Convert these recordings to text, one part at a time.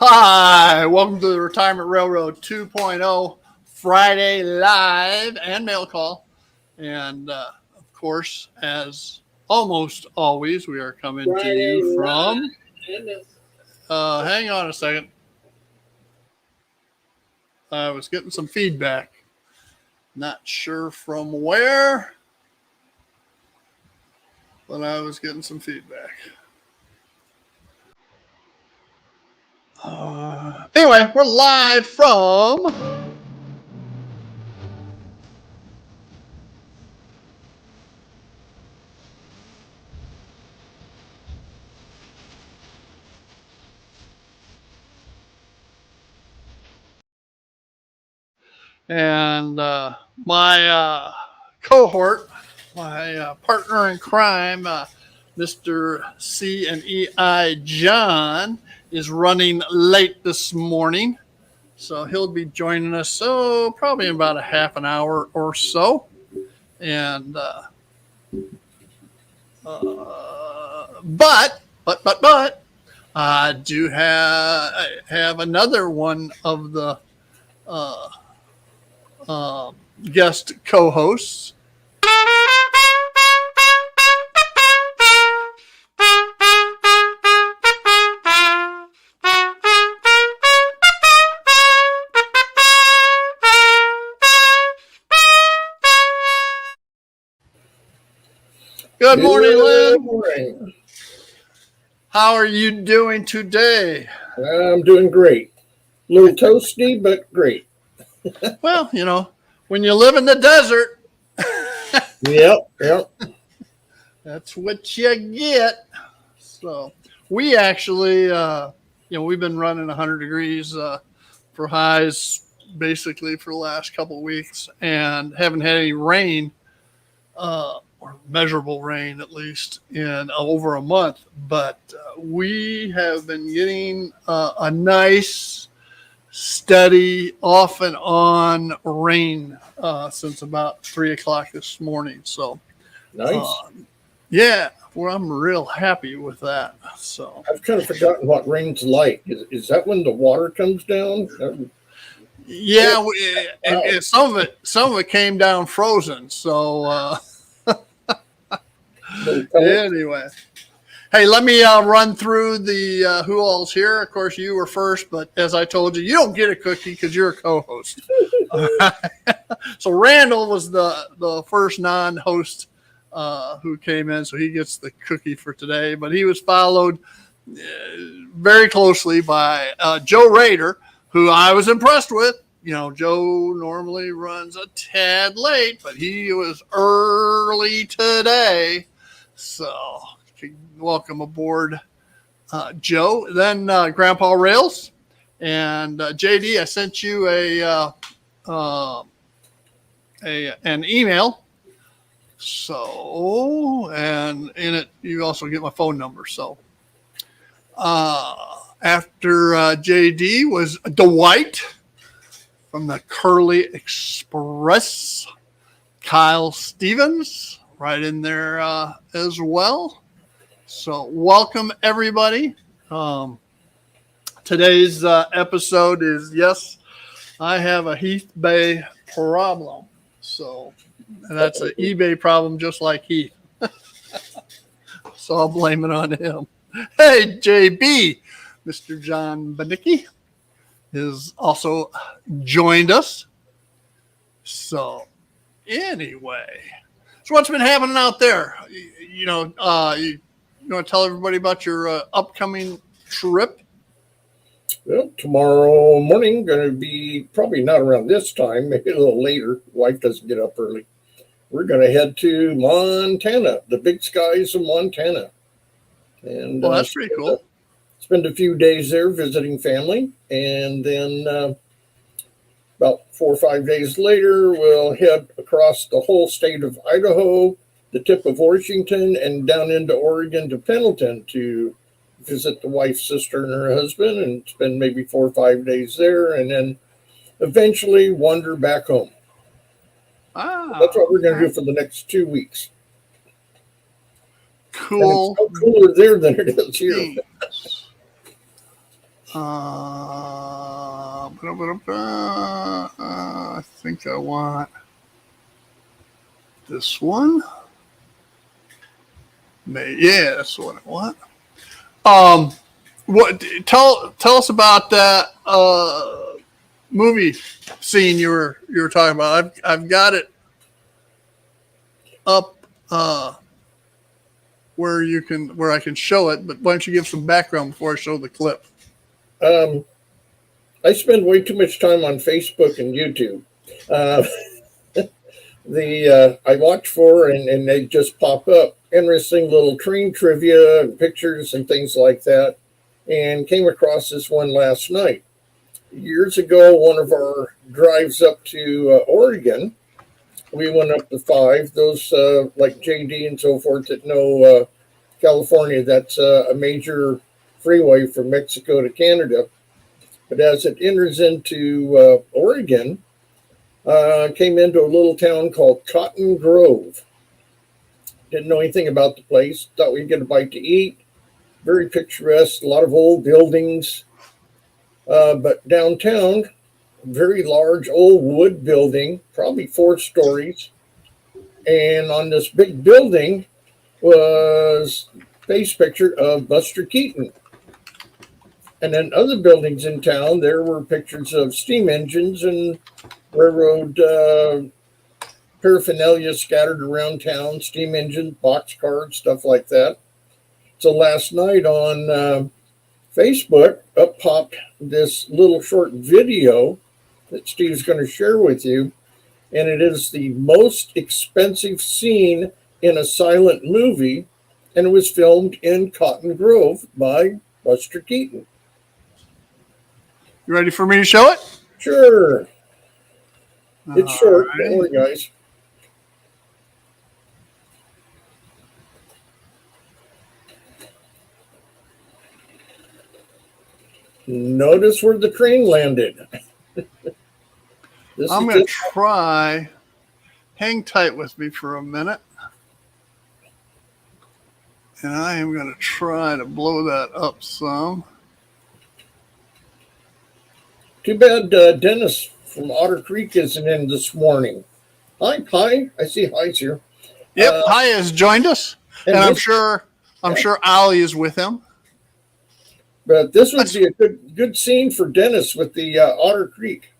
Hi, welcome to the Retirement Railroad 2.0 Friday live and mail call. And of course, as almost always, we are coming to you from. Hang on a second. I was getting some feedback. Not sure from where, but I was getting some feedback. Anyway, we're live from. And my cohort, my partner in crime, Mr. C and EI John, is running late this morning. So he'll be joining us, probably in about a half an hour or so. And, but, I do have another one of the guest co-hosts. Good morning, Lynn. Good morning. How are you doing today? I'm doing great. A little toasty, but great. Well, when you live in the desert, Yep. that's what you get. So we actually, we've been running 100 degrees for highs basically for the last couple of weeks and haven't had any rain, or measurable rain at least, in over a month. But we have been getting a nice, steady, off and on rain since about 3 o'clock this morning. So Nice. Yeah, well, I'm real happy with that. So I've kind of forgotten what rain's like. Is that when the water comes down? yeah, and some of it came down frozen. So anyway, hey, let me run through the who all's here. Of course, you were first, but as I told you, you don't get a cookie because you're a co-host. So Randall was the first non-host who came in, so he gets the cookie for today. But he was followed very closely by Joe Rader, who I was impressed with. Joe normally runs a tad late, but he was early today. So welcome aboard, Joe. Then Grandpa Rails and JD. I sent you an email. So, and in it, you also get my phone number. So, after JD was Dwight from the Curly Express, Kyle Stevens right in there as well. So, welcome everybody. Today's episode is, yes, I have a Heathbay problem. So, and that's an eBay problem, just like Heath. So I'll blame it on him. Hey, JB, Mr. John Banicki has also joined us. So anyway, so what's been happening out there? You want to tell everybody about your upcoming trip? Well, tomorrow morning, going to be probably not around this time, maybe a little later. Wife doesn't get up early. We're going to head to Montana, the big skies of Montana. And well, that's pretty cool. Spend a few days there visiting family. And then about 4 or 5 days later, we'll head across the whole state of Idaho, the tip of Washington, and down into Oregon to Pendleton to visit the wife's sister and her husband and spend maybe 4 or 5 days there. And then eventually wander back home. That's what we're going to do for the next 2 weeks. Cool. And it's so cooler there than it is here. I think I want this one. Yeah, that's what I want. What? Tell us about that movie scene you were talking about. I've got it up where I can show it. But why don't you give some background before I show the clip? I spend way too much time on Facebook and YouTube. Uh, I watch for and they just pop up interesting little train trivia and pictures and things like that, and came across this one last night. Years ago, one of our drives up to Oregon, we went up to 5. Those like JD and so forth that know California, that's a major freeway from Mexico to Canada. But as it enters into Oregon, came into a little town called Cotton Grove. Didn't know anything about the place. Thought we'd get a bite to eat. Very picturesque, a lot of old buildings. But downtown, very large old wood building, probably 4 stories. And on this big building was a face picture of Buster Keaton. And then other buildings in town, there were pictures of steam engines and railroad paraphernalia scattered around town, steam engines, boxcars, stuff like that. So last night on Facebook, up popped this little short video that Steve's going to share with you. And it is the most expensive scene in a silent movie. And it was filmed in Cotton Grove by Buster Keaton. You ready for me to show it? Sure. It's short. Right. Don't worry, guys. Notice where the train landed. I'm going to try. Hang tight with me for a minute. And I am going to try to blow that up some. Too bad Dennis from Otter Creek isn't in this morning. Hi. I see hi's here. Yep, Hi has joined us, and I'm sure Ollie is with him. But this would be a good scene for Dennis with the Otter Creek.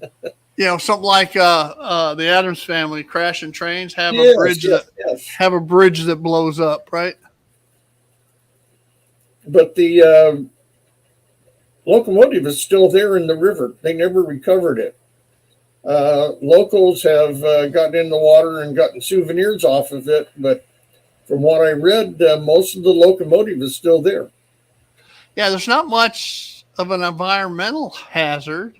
You know, something like the Addams Family crashing trains have a bridge that blows up, right? But the locomotive is still there in the river. They never recovered it. Locals have gotten in the water and gotten souvenirs off of it, but from what I read, most of the locomotive is still there. Yeah, there's not much of an environmental hazard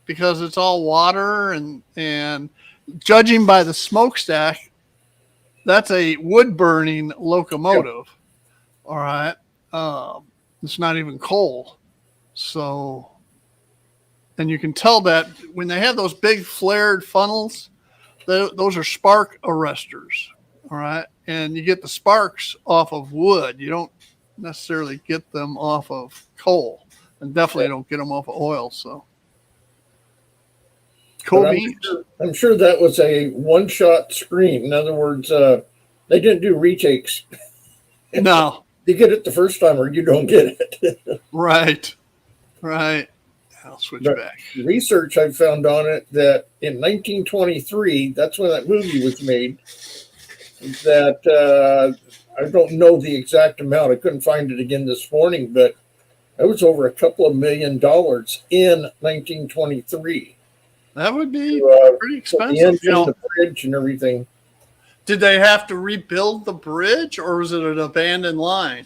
because it's all water and judging by the smokestack, that's a wood burning locomotive. Yep. All right. It's not even coal. So, and you can tell that when they have those big flared funnels, those are spark arresters. All right. And you get the sparks off of wood. You don't necessarily get them off of coal, and definitely don't get them off of oil. So, cool beans. I'm sure that was a one-shot screen. In other words, they didn't do retakes. No. You get it the first time or you don't get it. Right. I'll switch back. Research I found on it that in 1923, that's when that movie was made, that I don't know the exact amount. I couldn't find it again this morning, but it was over $2 million in 1923. That would be pretty expensive. The bridge and everything. Did they have to rebuild the bridge, or was it an abandoned line?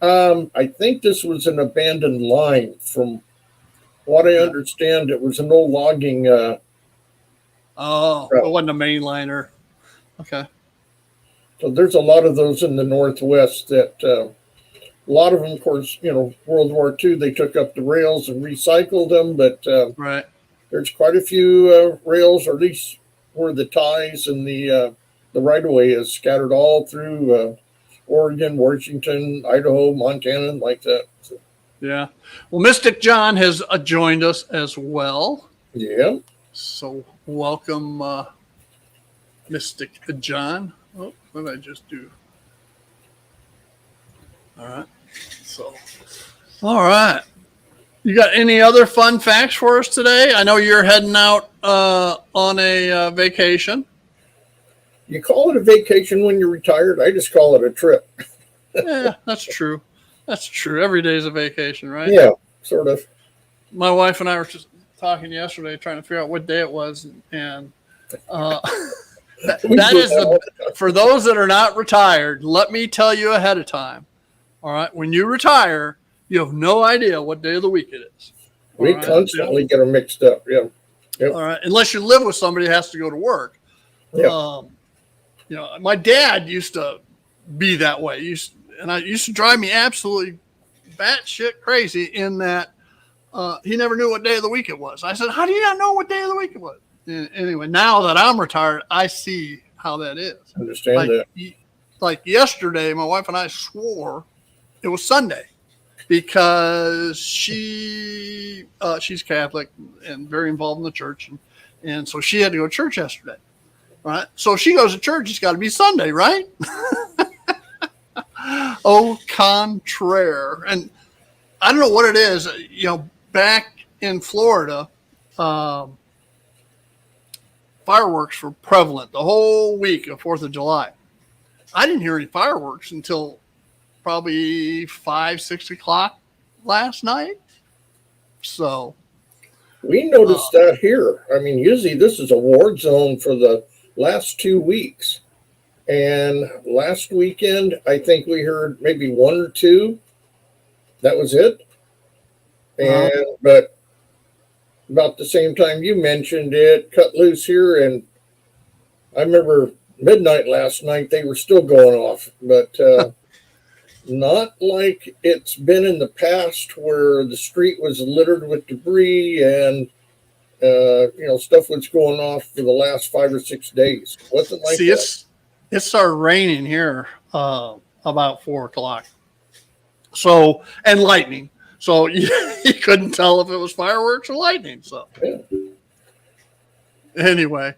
I think this was an abandoned line. From what I understand, it was an old logging. It wasn't a main liner. Okay. So there's a lot of those in the Northwest that a lot of them, of course, World War II, they took up the rails and recycled them. But right. There's quite a few rails, or at least where the ties and the right-of-way is scattered all through Oregon, Washington, Idaho, Montana, like that. So. Yeah. Well, Mystic John has joined us as well. Yeah. So welcome, Mystic John. Oh, what did I just do? All right. So, all right. You got any other fun facts for us today? I know you're heading out on a vacation. You call it a vacation when you're retired. I just call it a trip. Yeah, that's true. That's true. Every day is a vacation, right? Yeah, sort of. My wife and I were just talking yesterday, trying to figure out what day it was, and uh, that is for those that are not retired. Let me tell you ahead of time. All right, when you retire, you have no idea what day of the week it is. We constantly get them mixed up. Yeah. Yep. All right, unless you live with somebody that has to go to work. Yeah. My dad used to be that way. And it used to drive me absolutely batshit crazy in that he never knew what day of the week it was. I said, how do you not know what day of the week it was? And anyway, now that I'm retired, I see how that is. Understand that. Like yesterday, my wife and I swore it was Sunday because she's Catholic and very involved in the church. And so she had to go to church yesterday. Right. So if she goes to church, it's got to be Sunday, right? Au contraire. And I don't know what it is. Back in Florida, fireworks were prevalent the whole week of 4th of July. I didn't hear any fireworks until probably 5, 6 o'clock last night. So we noticed that here. I mean, usually this is a war zone for the last 2 weeks. And last weekend, I think we heard maybe 1 or 2. That was it. But about the same time you mentioned it, cut loose here. And I remember midnight last night, they were still going off. But not like it's been in the past where the street was littered with debris and stuff was going off for the last 5 or 6 days. It wasn't like that. It started raining here about 4 o'clock. So, and lightning. So you couldn't tell if it was fireworks or lightning. So anyway,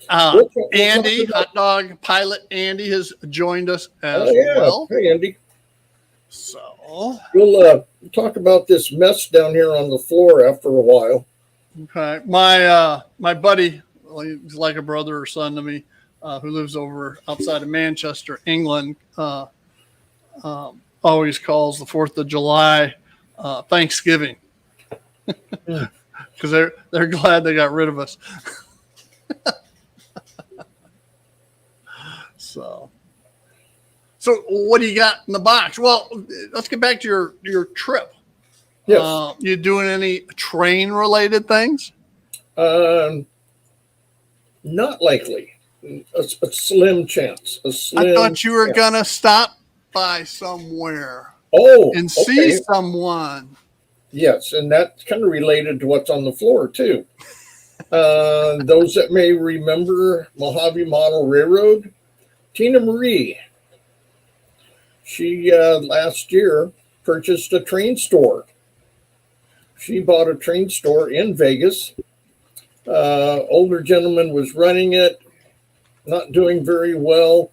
Andy, hot dog pilot Andy has joined us as well. Hey, Andy. So we'll talk about this mess down here on the floor after a while. Okay, my buddy, he's like a brother or son to me, who lives over outside of Manchester, England. Always calls the 4th of July Thanksgiving because they're glad they got rid of us. So what do you got in the box? Well, let's get back to your trip. Yes. You doing any train related things? Not likely. A slim chance. I thought you were gonna stop by somewhere. And see someone. Yes, and that's kind of related to what's on the floor too. Those that may remember Mojave Model Railroad, Tina Marie. She last year purchased a train store. She bought a train store in Vegas. Older gentleman was running it, not doing very well,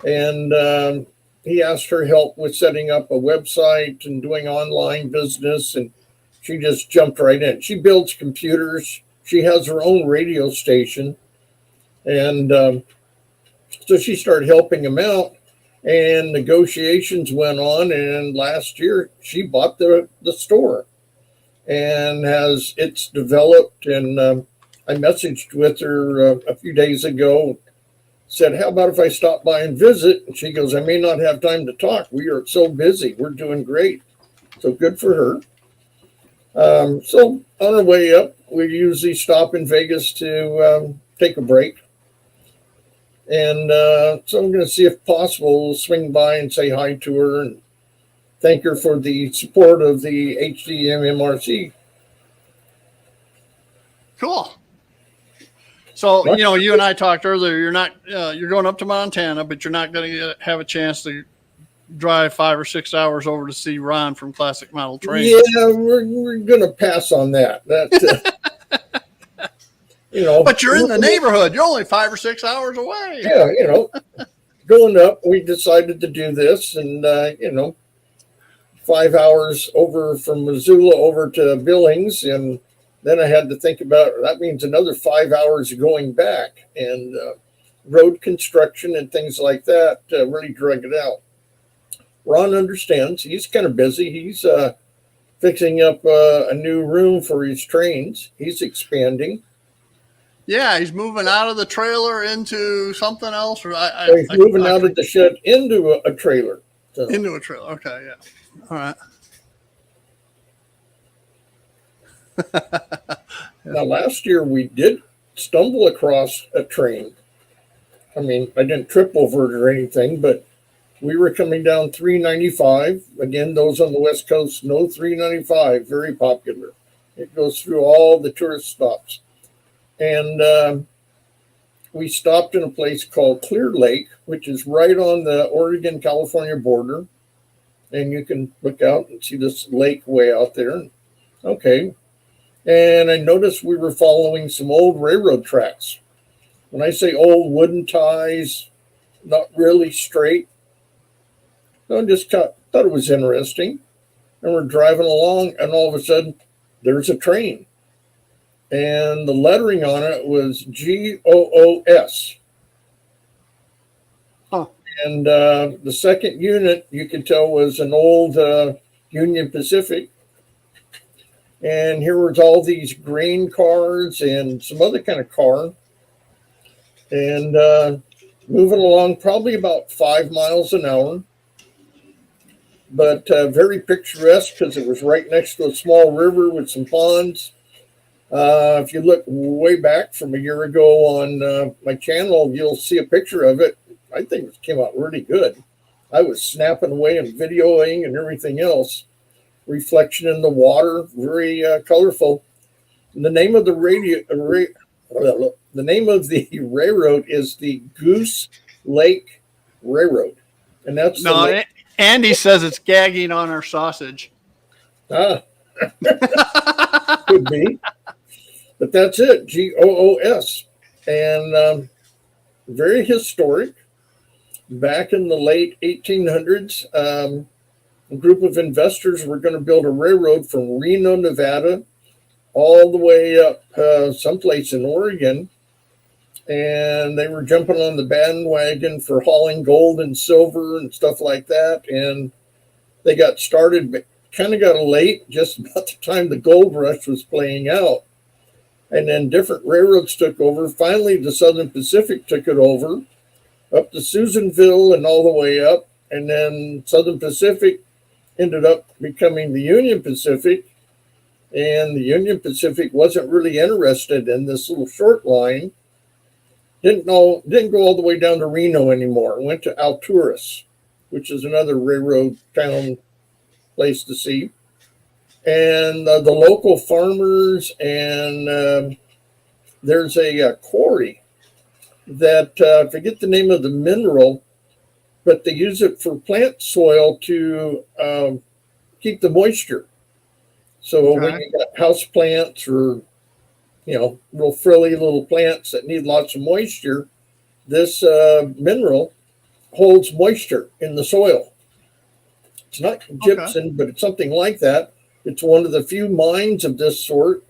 and he asked her help with setting up a website and doing online business, and she just jumped right in. She builds computers. She has her own radio station, and so she started helping him out, and negotiations went on, and last year she bought the store. And it's developed, and I messaged with her a few days ago, said, how about if I stop by and visit? And she goes, I may not have time to talk. We are so busy. We're doing great. So good for her. So on our way up, we usually stop in Vegas to take a break. And so I'm going to see if possible, we'll swing by and say hi to her and thank her for the support of the HDMMRC. Cool. So, you and I talked earlier, you're going up to Montana, but you're not going to have a chance to drive 5 or 6 hours over to see Ron from Classic Model Train. Yeah, we're gonna pass on that. But you're in the neighborhood. You're only 5 or 6 hours away. Yeah, going up, we decided to do this, and 5 hours over from Missoula over to Billings, and then I had to think about that means another 5 hours going back, and road construction and things like that really drag it out. Ron understands. He's kind of busy. He's fixing up a new room for his trains. He's expanding. Yeah, he's moving out of the trailer into something else. Or he's moving out of the shed into a trailer. So. Into a trailer. Okay, yeah. All right. Now, last year we did stumble across a train. I mean, I didn't trip over it or anything, but we were coming down 395. Again, those on the West Coast know 395, very popular. It goes through all the tourist stops. And we stopped in a place called Clear Lake, which is right on the Oregon-California border. And you can look out and see this lake way out there. Okay. And I noticed we were following some old railroad tracks. When I say old, wooden ties, not really straight. I just thought it was interesting. And we're driving along, and all of a sudden, there's a train. And the lettering on it was GOOS. Huh. And the second unit, you could tell, was an old Union Pacific. And here was all these grain cars and some other kind of car. And moving along probably about 5 miles an hour. But very picturesque because it was right next to a small river with some ponds. If you look way back from a year ago on my channel, you'll see a picture of it. I think it came out really good. I was snapping away and videoing and everything else. Reflection in the water, very colorful. And the name of the railroad is the Goose Lake Railroad, and that's Andy says it's gagging on our sausage. Could be, but that's it. GOOS, and very historic. Back in the late 1800s, a group of investors were going to build a railroad from Reno, Nevada, all the way up someplace in Oregon. And they were jumping on the bandwagon for hauling gold and silver and stuff like that. And they got started, but kind of got late, just about the time the gold rush was playing out. And then different railroads took over. Finally, the Southern Pacific took it over, up to Susanville and all the way up. And then Southern Pacific ended up becoming the Union Pacific. And the Union Pacific wasn't really interested in this little short line. Didn't go all the way down to Reno anymore. Went to Alturas, which is another railroad town place to see. And the local farmers, and there's a quarry that, I forget the name of the mineral, but they use it for plant soil to keep the moisture. So when you got house plants or real frilly little plants that need lots of moisture, this mineral holds moisture in the soil. It's not gypsum, but it's something like that. It's one of the few mines of this sort,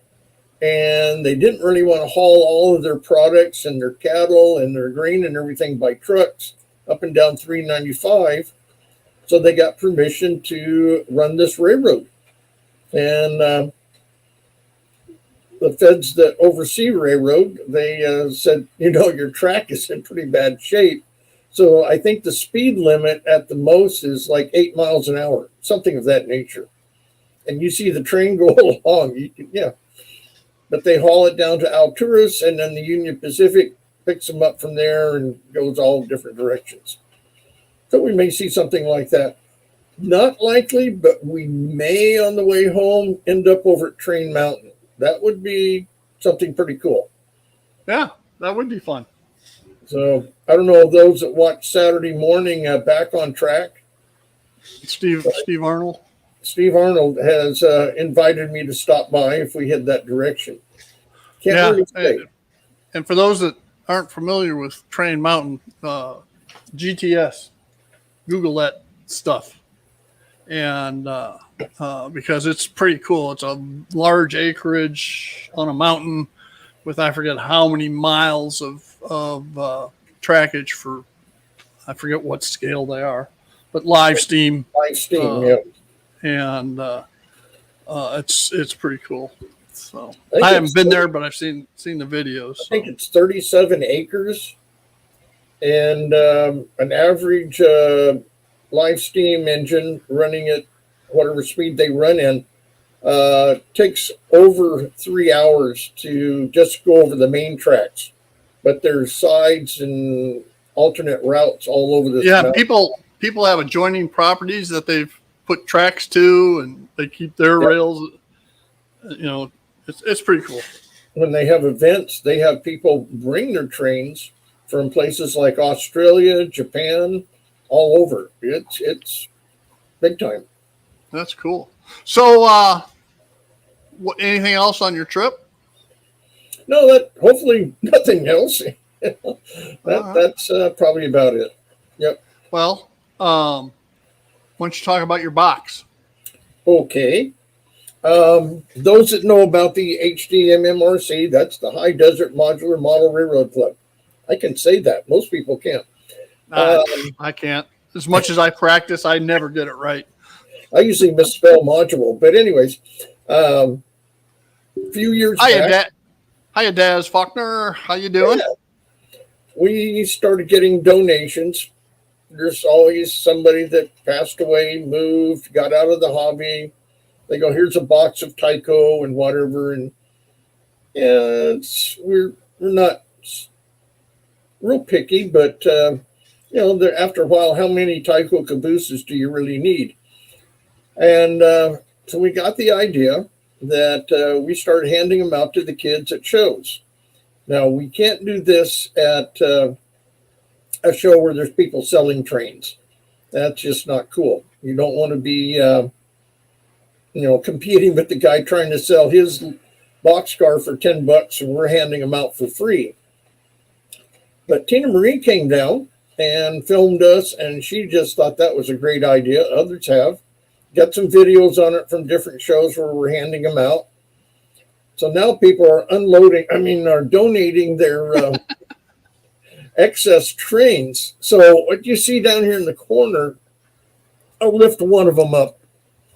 and they didn't really want to haul all of their products and their cattle and their grain and everything by trucks up and down 395. So they got permission to run this railroad. And the feds that oversee railroad, they said, your track is in pretty bad shape. So I think the speed limit at the most is like 8 miles an hour, something of that nature. And you see the train go along, But they haul it down to Alturas, and then the Union Pacific picks them up from there and goes all different directions. So we may see something like that. Not likely, but we may on the way home end up over at Train Mountain. That would be something pretty cool. Yeah, that would be fun. So I don't know, those that watch Saturday morning Back on Track, Steve Arnold. Steve Arnold has invited me to stop by if we head that direction. Can't Yeah, really say. and for those that aren't familiar with Train Mountain, GTS, Google that stuff, and because it's pretty cool. It's a large acreage on a mountain with I forget how many miles of trackage for I forget what scale they are, but live steam. Live steam, yeah. And it's pretty cool. So I haven't been there, but I've seen the videos. I think it's 37 acres, and an average live steam engine running at whatever speed they run in takes over 3 hours to just go over the main tracks. But there's sides and alternate routes all over this. Yeah, mountain. people have adjoining properties that they've put tracks to, and they keep their rails. You know, it's pretty cool. When they have events, they have people bring their trains from places like Australia, Japan, all over. It's big time. That's cool. So, anything else on your trip? No, that hopefully nothing else. That's probably about it. Yep. Well, why don't you talk about your box? Okay. Those that know about the HDMMRC, that's the High Desert Modular Model Railroad Club. I can say that. Most people can't. I can't. As much as I practice, I never get it right. I usually misspell module. But anyways, a few years back. Hiya, Daz Faulkner. How you doing? Yeah, we started getting donations. There's always somebody that passed away, moved, got out of the hobby. They go, here's a box of Tyco and whatever. And yeah, we're not real picky, but after a while, how many Tyco cabooses do you really need? And so we got the idea that we started handing them out to the kids at shows. Now, we can't do this at a show where there's people selling trains. That's just not cool. You don't want to be, competing with the guy trying to sell his boxcar for $10 and we're handing them out for free. But Tina Marie came down and filmed us, and she just thought that was a great idea. Others have. Got some videos on it from different shows where we're handing them out. So now people are are donating their excess trains. So what you see down here in the corner, I'll lift one of them up.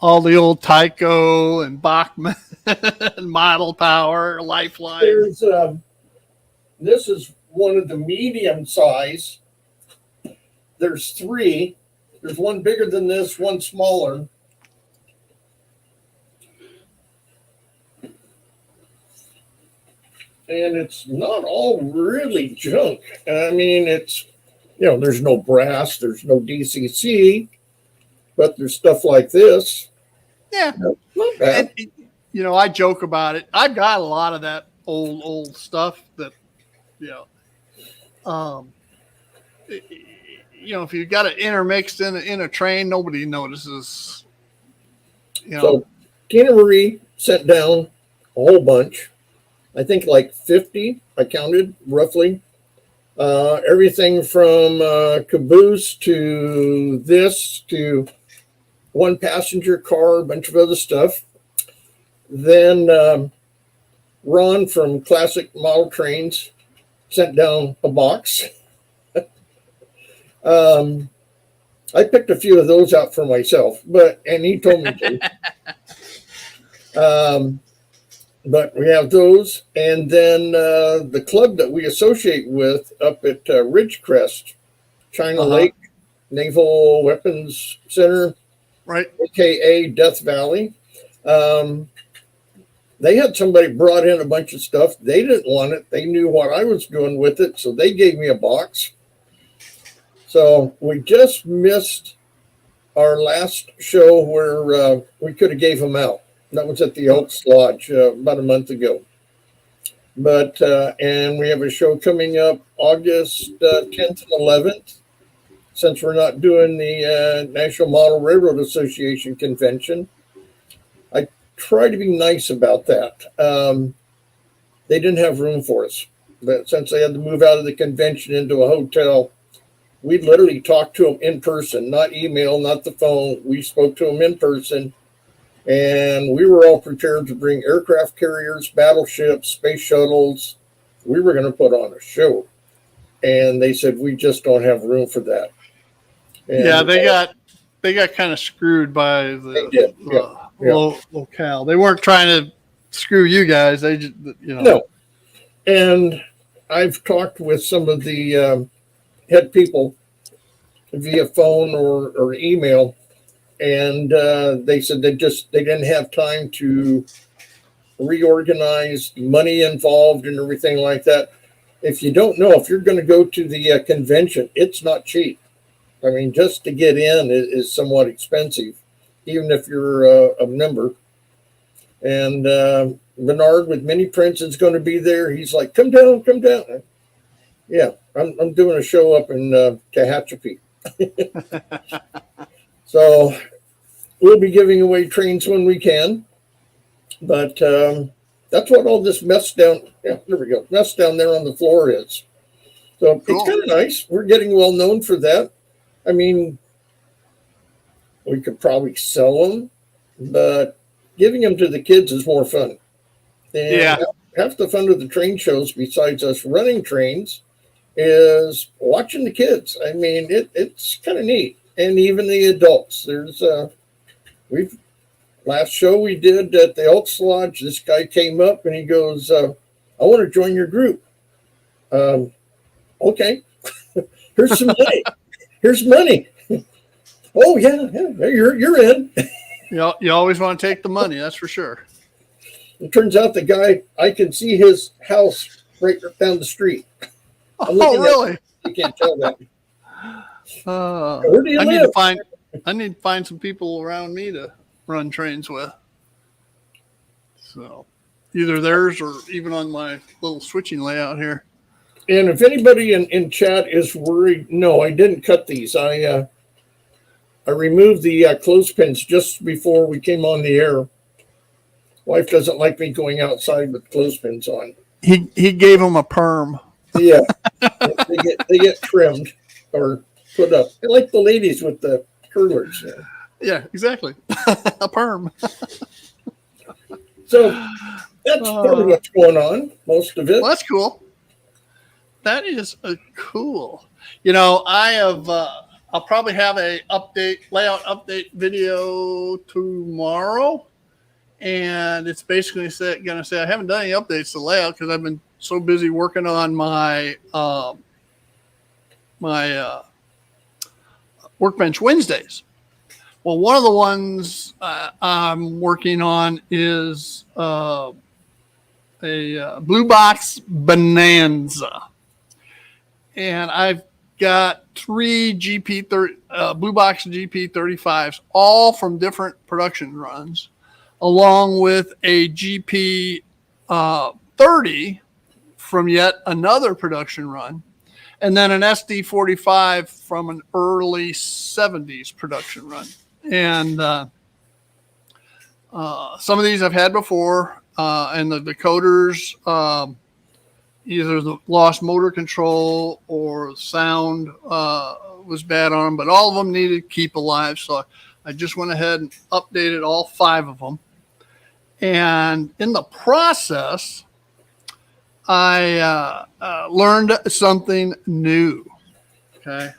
All the old Tyco and Bachmann and Model Power, Lifeline. This is one of the medium size. There's three. There's one bigger than this, one smaller. And it's not all really junk. I mean, it's, there's no brass, there's no DCC, but there's stuff like this. Yeah. Not bad. And, I joke about it. I've got a lot of that old stuff that, if you got it intermixed in a train, nobody notices. So Tina Marie sent down a whole bunch. I think like 50, I counted roughly. Everything from caboose to this to one passenger car, a bunch of other stuff. Then Ron from Classic Model Trains sent down a box. I picked a few of those out for myself, and he told me to. But we have those, and then the club that we associate with up at Ridgecrest, China Lake Naval Weapons Center, right, aka Death Valley. They had somebody brought in a bunch of stuff. They didn't want it. They knew what I was doing with it, so they gave me a box. So we just missed our last show where we could have gave them out. That was at the Elks Lodge about a month ago. And we have a show coming up August 10th and 11th. since we're not doing the National Model Railroad Association convention, I try to be nice about that. They didn't have room for us, but since they had to move out of the convention into a hotel, we literally talked to them in person, not email, not the phone. We spoke to them in person, and we were all prepared to bring aircraft carriers, battleships, space shuttles. We were going to put on a show, and they said, we just don't have room for that. And yeah, they got kind of screwed by the locale. They weren't trying to screw you guys. They just, No. And I've talked with some of the head people via phone or email, and they said they didn't have time to reorganize, money involved and everything like that. If you don't know, if you're going to go to the convention, it's not cheap. I mean, just to get in is somewhat expensive, even if you're a member. And Bernard with Mini Prince is going to be there. He's like, come down. Yeah, I'm doing a show up in Tehachapi. So we'll be giving away trains when we can. But that's what all this mess down there on the floor is. So It's kind of nice. We're getting well known for that. I mean, we could probably sell them, but giving them to the kids is more fun. And half the fun of the train shows, besides us running trains, is watching the kids. I mean, it's kind of neat. And even the adults. There's last show we did at the Elks Lodge, this guy came up and he goes, I want to join your group. Okay. Here's some money. Here's money. Oh yeah, you're in. You always want to take the money, that's for sure. It turns out the guy, I can see his house right down the street. Oh, really? You can't tell that. Where do you live? I need to find some people around me to run trains with. So either theirs or even on my little switching layout here. And if anybody in chat is worried, no, I didn't cut these. I removed the clothespins just before we came on the air. Wife doesn't like me going outside with clothespins on. He gave them a perm. Yeah, they get trimmed or put up. I like the ladies with the curlers. Yeah, exactly. A perm. So that's part of what's going on. Most of it. Well, that's cool. That is cool. You know, I'll probably have a layout update video tomorrow. And it's basically going to say I haven't done any updates to layout because I've been so busy working on my Workbench Wednesdays. Well, one of the ones I'm working on is a Blue Box Bonanza. And I've got 3 Blue Box GP35s, all from different production runs, along with a GP 30 from yet another production run, and then an SD45 from an early 70s production run. And some of these I've had before, and the decoders, either the lost motor control or sound was bad on them, but all of them needed to keep alive. So I just went ahead and updated all 5 of them. And in the process, I learned something new. Okay.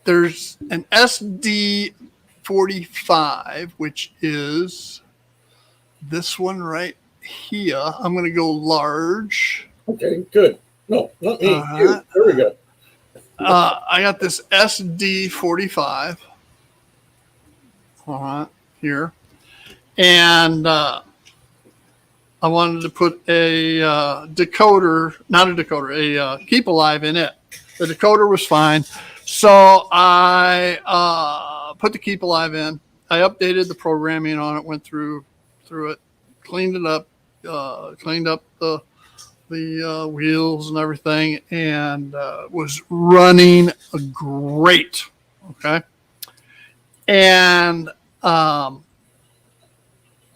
There's an SD45, which is this one right here. I'm going to go large. Okay, good. No, not me. You. There we go. I got this SD45. All right, here. And I wanted to put a decoder, not a decoder, a keep alive in it. The decoder was fine. So I put the keep alive in. I updated the programming on it, went through it, cleaned it up, cleaned up the the wheels and everything, and was running great. Okay, and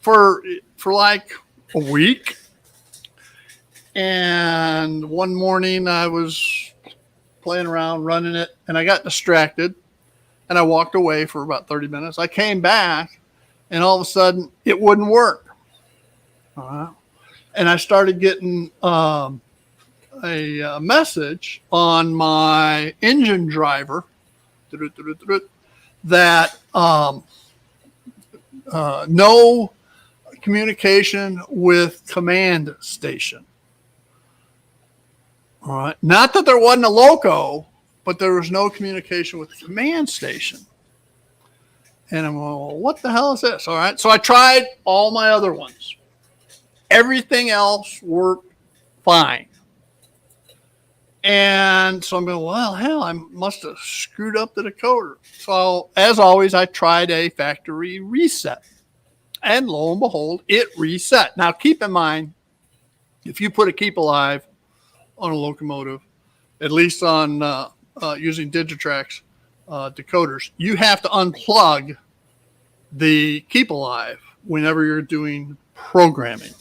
for like a week, and one morning I was playing around running it, and I got distracted, and I walked away for about 30 minutes. I came back, and all of a sudden it wouldn't work. And I started getting a message on my engine driver that no communication with command station. All right. Not that there wasn't a loco, but there was no communication with the command station. And I'm going, well, what the hell is this? All right. So I tried all my other ones. Everything else worked fine. And so I'm going, well, hell, I must have screwed up the decoder. So as always, I tried a factory reset. And lo and behold, it reset. Now, keep in mind, if you put a keep alive on a locomotive, at least on using Digitrax decoders, you have to unplug the keep alive whenever you're doing programming.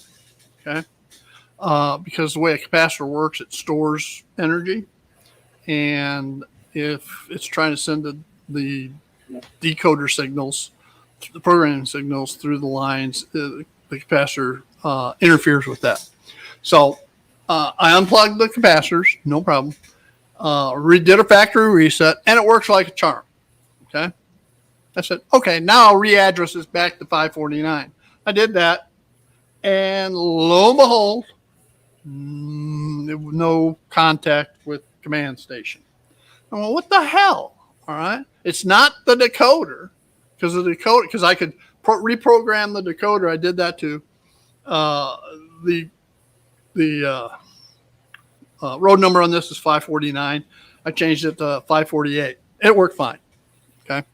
Okay, because the way a capacitor works, it stores energy, and if it's trying to send the decoder signals, the programming signals through the lines, the capacitor interferes with that. So I unplugged the capacitors, no problem. Did a factory reset, and it works like a charm. Okay, I said, okay, now I'll readdress this back to 549. I did that. And lo and behold, there was no contact with command station. I'm like, what the hell? All right. It's not the decoder, because I could reprogram the decoder. I did that too. The road number on this is 549. I changed it to 548. It worked fine. Okay.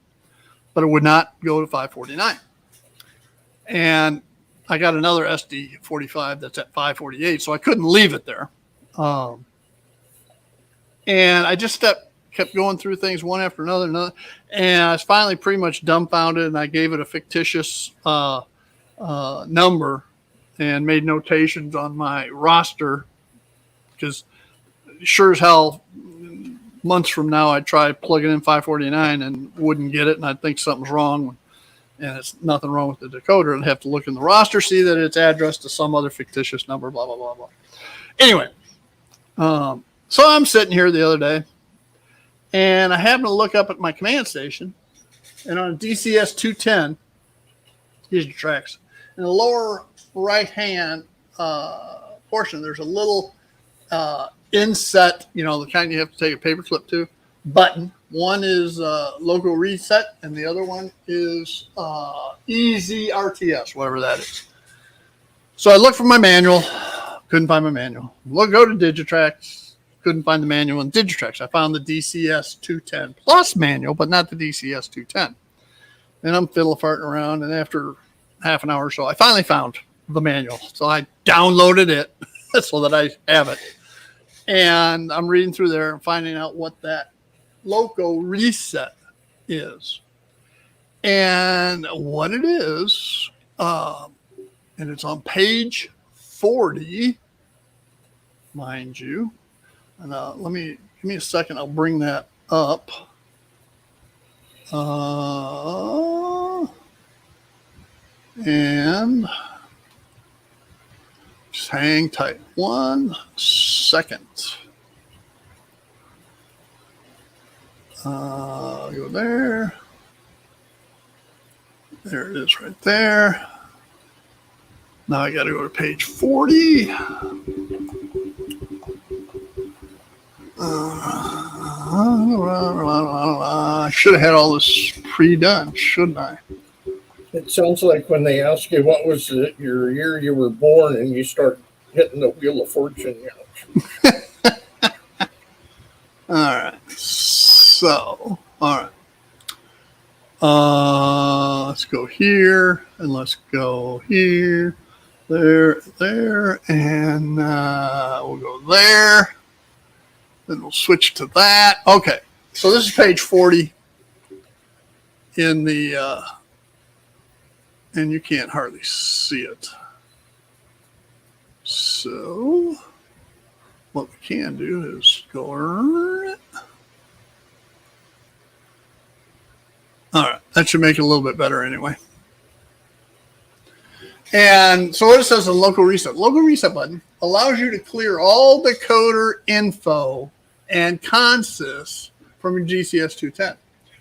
But it would not go to 549. And I got another SD45 that's at 548, so I couldn't leave it there. And I just kept going through things one after another, and I was finally pretty much dumbfounded, and I gave it a fictitious number and made notations on my roster, because sure as hell, months from now, I'd try plugging in 549 and wouldn't get it, and I'd think something's wrong. And it's nothing wrong with the decoder. I'd have to look in the roster, see that it's addressed to some other fictitious number, blah, blah, blah, blah. Anyway, so I'm sitting here the other day, and I happen to look up at my command station, and on a DCS 210, these are tracks, in the lower right-hand portion, there's a little inset, the kind you have to take a paper clip to, button. One is logo reset, and the other one is easy RTS, whatever that is. So I looked for my manual, couldn't find my manual. Go to Digitrax, couldn't find the manual in Digitrax. I found the DCS 210 Plus manual, but not the DCS 210. And I'm fiddle-farting around, and after half an hour or so, I finally found the manual. So I downloaded it so that I have it. And I'm reading through there and finding out what that loco reset is, and what it is, and it's on page 40, mind you. And give me a second. I'll bring that up. And just hang tight 1 second. Go there. There it is right there. Now I got to go to page 40. I should have had all this pre-done, shouldn't I? It sounds like when they ask you what was your year you were born, and you start hitting the Wheel of Fortune. All right. So, all right. Let's go here, and let's go here. there, and we'll go there. Then we'll switch to that. Okay, so this is page 40 in the, and you can't hardly see it. So what we can do is go. All right, that should make it a little bit better anyway. And so what it says in local reset button allows you to clear all decoder info and consys from your GCS 210.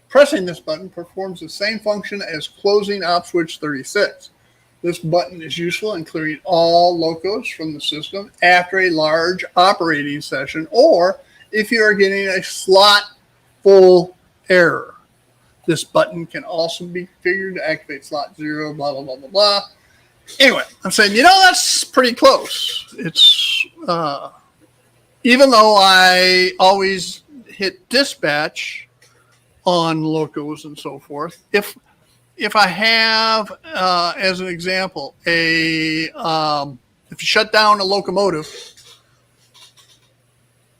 Pressing this button performs the same function as closing op switch 36. This button is useful in clearing all locos from the system after a large operating session, or if you are getting a slot full error. This button can also be configured to activate slot 0, blah, blah, blah, blah, blah. Anyway, I'm saying, that's pretty close. It's, even though I always hit dispatch on locos and so forth, if I have, as an example, if you shut down a locomotive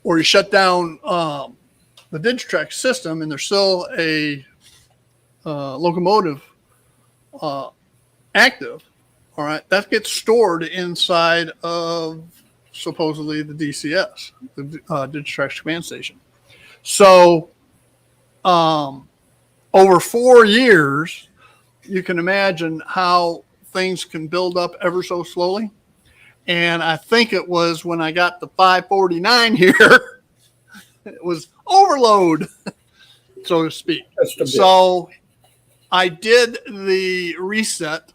or you shut down the Digitrax system and there's still a locomotive active, all right, that gets stored inside of supposedly the DCS, the Digitrax command station. So over 4 years, you can imagine how things can build up ever so slowly. And I think it was when I got the 549 here, it was overload, so to speak. So I did the reset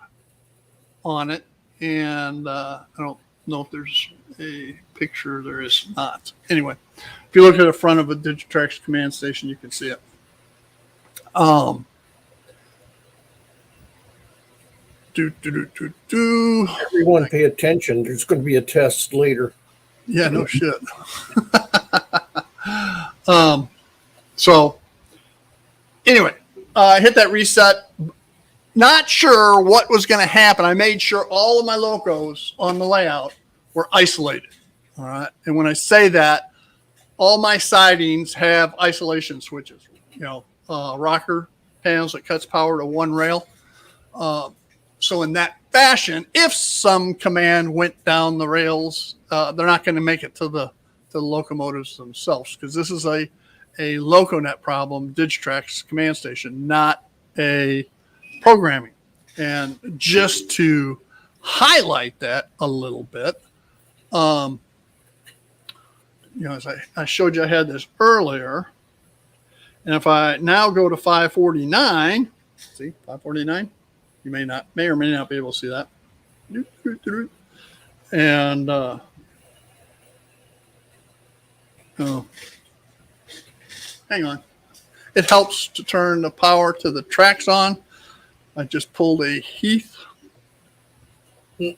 on it, and I don't know if there's a picture. There is not. Anyway, if you look at the front of a Digitrax command station, you can see it. Everyone pay attention. There's going to be a test later. Yeah, no shit. So anyway, I hit that reset. Not sure what was going to happen. I made sure all of my locos on the layout were isolated. All right. And when I say that, all my sidings have isolation switches, rocker panels that cuts power to one rail. So in that fashion, if some command went down the rails, they're not going to make it to the locomotives themselves, because this is a LocoNet problem, Digitrax command station, not a programming. And just to highlight that a little bit, as I showed you, I had this earlier. And if I now go to 549, see 549, you may or may not be able to see that. And hang on. It helps to turn the power to the tracks on. I just pulled a Heath. All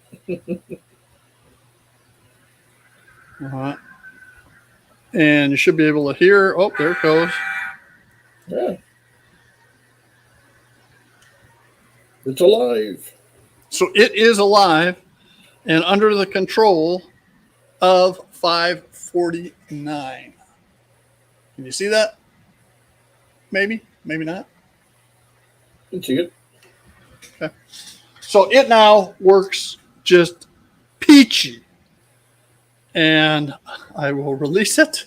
right. And you should be able to hear. Oh, there it goes. Yeah. It's alive. So it is alive and under the control of 549. Can you see that? Maybe, maybe not. You can see it. Okay. So it now works just peachy. And I will release it.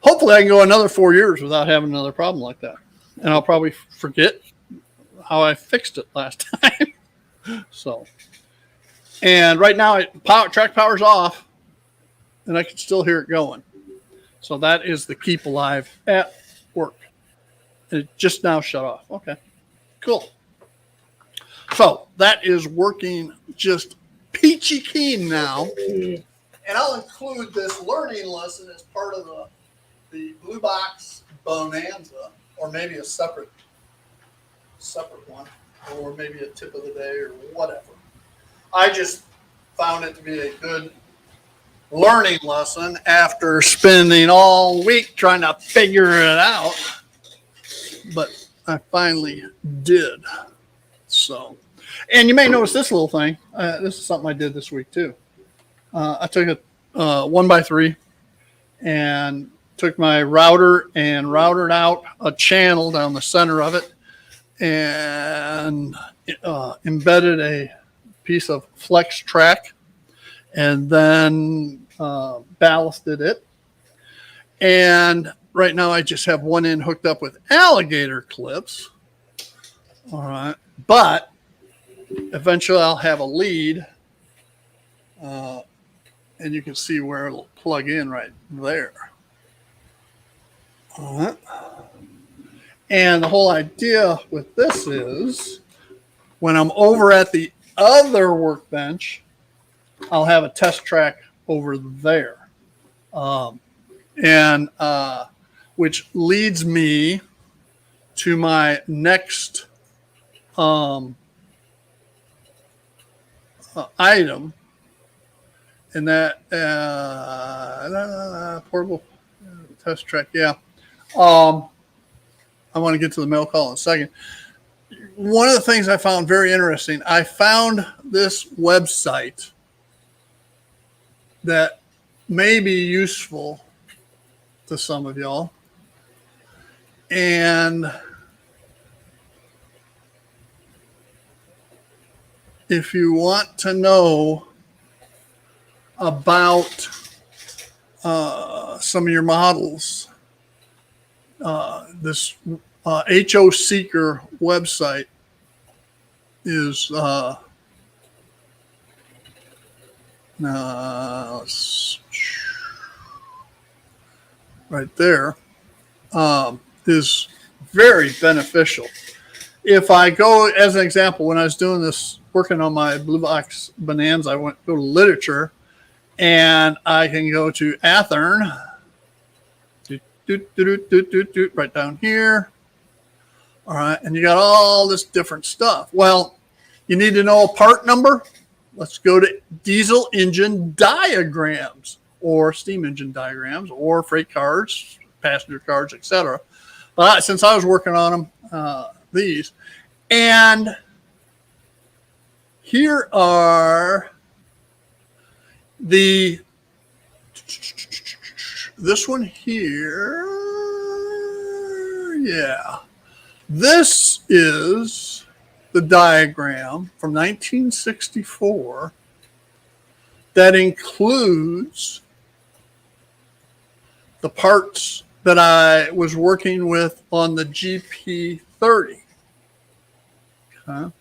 Hopefully I can go another 4 years without having another problem like that. And I'll probably forget how I fixed it last time. So, and right now track power's off and I can still hear it going. So that is the keep alive at work. And it just now shut off. Okay, cool. So that is working just peachy keen now. And I'll include this learning lesson as part of the Blue Box Bonanza, or maybe a separate one, or maybe a tip of the day or whatever. I just found it to be a good learning lesson after spending all week trying to figure it out. But I finally did. So, And you may notice this little thing. This is something I did this week too. I took a 1x3 and took my router and routed out a channel down the center of it and embedded a piece of flex track and then ballasted it. And right now I just have one end hooked up with alligator clips. All right. But eventually I'll have a lead. And you can see where it'll plug in right there. All right. And the whole idea with this is when I'm over at the other workbench, I'll have a test track over there. Which leads me to my next item, and that portable test track. Yeah. I want to get to the mail call in a second. One of the things I found very interesting, I found this website that may be useful to some of y'all. And if you want to know about some of your models, this HO Seeker website is right there, is very beneficial. If I go, as an example, when I was doing this, working on my Blue Box Bonanza, I go to literature, and I can go to Athearn, right down here. All right, and you got all this different stuff. Well, you need to know a part number. Let's go to diesel engine diagrams or steam engine diagrams or freight cars, passenger cars, etc. But since I was working on them, these, and here are this one here. Yeah. This is the diagram from 1964 that includes the parts that I was working with on the GP30. Okay.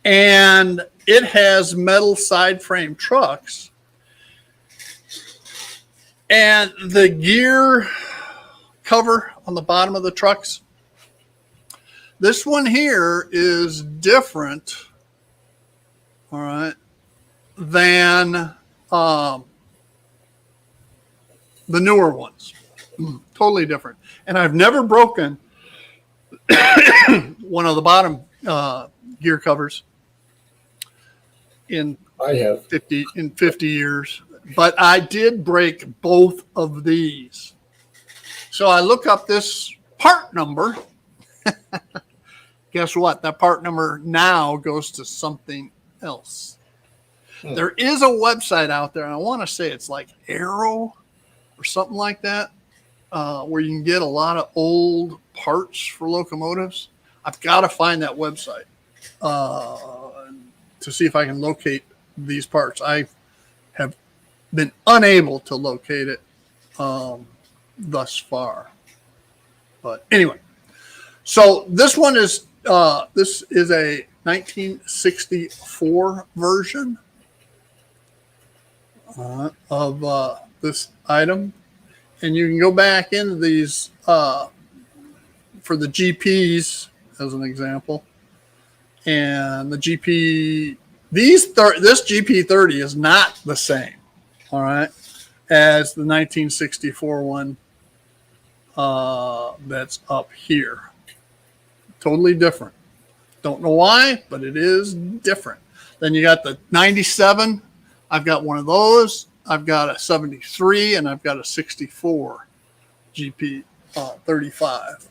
And it has metal side frame trucks. And the gear cover on the bottom of the trucks, this one here is different, all right, than the newer ones. Totally different. And I've never broken one of the bottom gear covers in I have 50 years. But I did break both of these. So I look up this part number. Guess what? That part number now goes to something else. There is a website out there, and I want to say it's like Arrow or something like that, where you can get a lot of old parts for locomotives. I've got to find that website to see if I can locate these parts. I have been unable to locate it thus far. But anyway, so this one is this is a 1964 version of this item, and you can go back into these for the GPs as an example, and the GP this GP30 is not the same, all right, as the 1964 one that's up here. Totally different. Don't know why, but it is different. Then you got the 97. I've got one of those. I've got a 73 and I've got a 64 GP 35.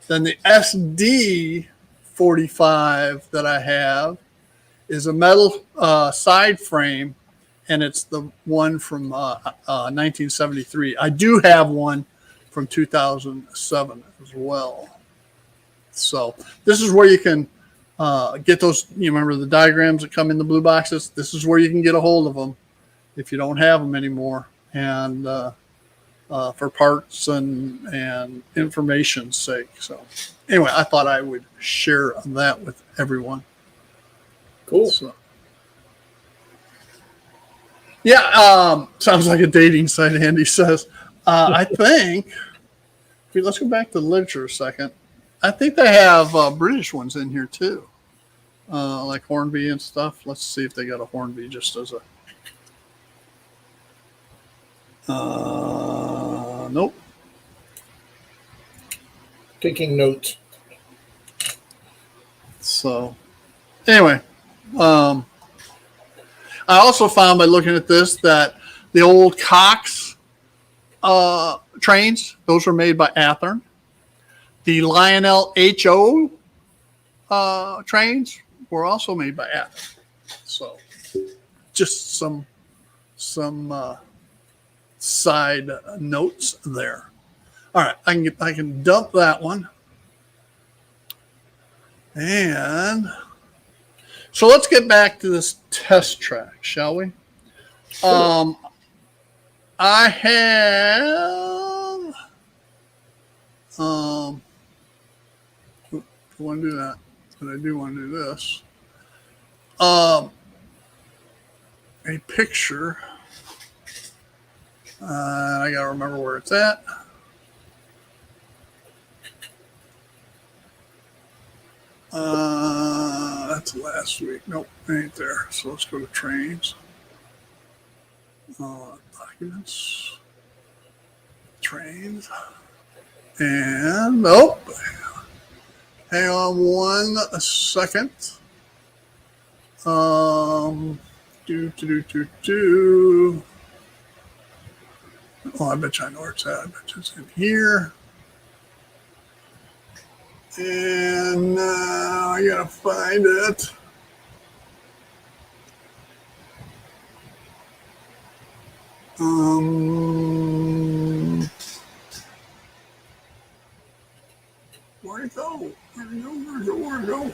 Then the SD 45 that I have is a metal side frame, and it's the one from 1973. I do have one from 2007 as well. So this is where you can get those. You remember the diagrams that come in the blue boxes? This is where you can get a hold of them if you don't have them anymore, and for parts and information's sake. So anyway, I thought I would share that with everyone. Cool. So, yeah, sounds like a dating site, Andy says. I think, let's go back to the literature a second. I think they have British ones in here too, like Hornby and stuff. Let's see if they got a Hornby just as a. Nope. Taking notes. So, anyway, I also found by looking at this that the old Cox trains, those were made by Athearn. The Lionel HO trains were also made by Athearn. So, just some side notes there. All right, I can dump that one. And so let's get back to this test track, shall we? Sure. I have I want to do that, but I do want to do this. A picture. I gotta remember where it's at. That's last week. Nope, ain't there. So let's go to trains. Documents. Trains. And nope. Hang on one second. Oh, I bet you I know where it's at. I bet you it's in here. And now I gotta find it. Where'd it go? Where'd it go? Where'd it go? Where'd it go?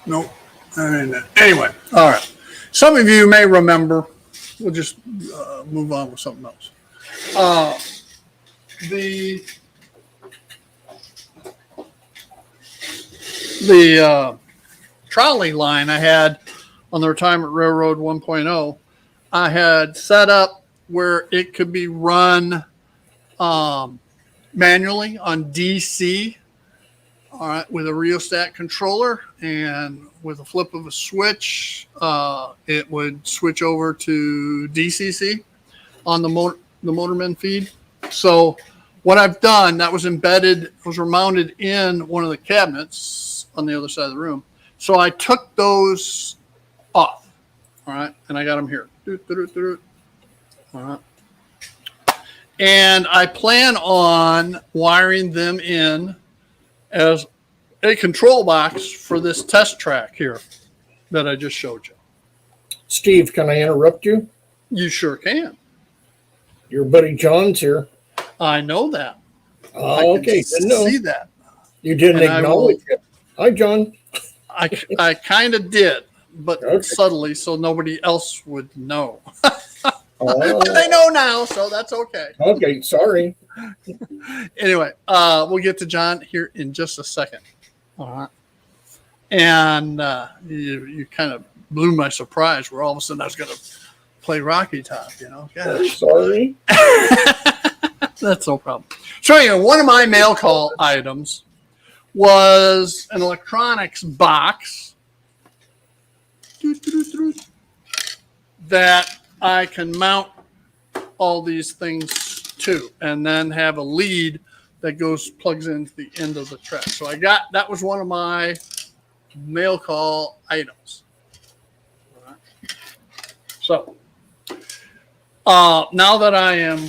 Nope. That ain't it. Anyway, all right. Some of you may remember. We'll just move on with something else. The trolley line I had on the Retirement Railroad 1.0, I had set up where it could be run manually on DC, all right, with a rheostat controller, and with a flip of a switch, it would switch over to DCC on the Motorman feed. So what I've done, that was embedded, those were mounted in one of the cabinets on the other side of the room. So I took those off, all right, and I got them here. All right. And I plan on wiring them in as a control box for this test track here that I just showed you. Steve, can I interrupt you? You sure can. Your buddy John's here. I know that. Oh, okay. See that. You didn't acknowledge it. Hi, John. I kind of did, but Okay. subtly, so nobody else would know. Oh. But they know now, so that's okay. Okay, sorry. Anyway, we'll get to John here in just a second. All right. And you kind of blew my surprise where all of a sudden I was going to play Rocky Top, you know. Gosh. Sorry. That's no problem. So anyway, one of my mail call items was an electronics box that I can mount all these things to, and then have a lead that plugs into the end of the track. So that was one of my mail call items. All right. So now that I am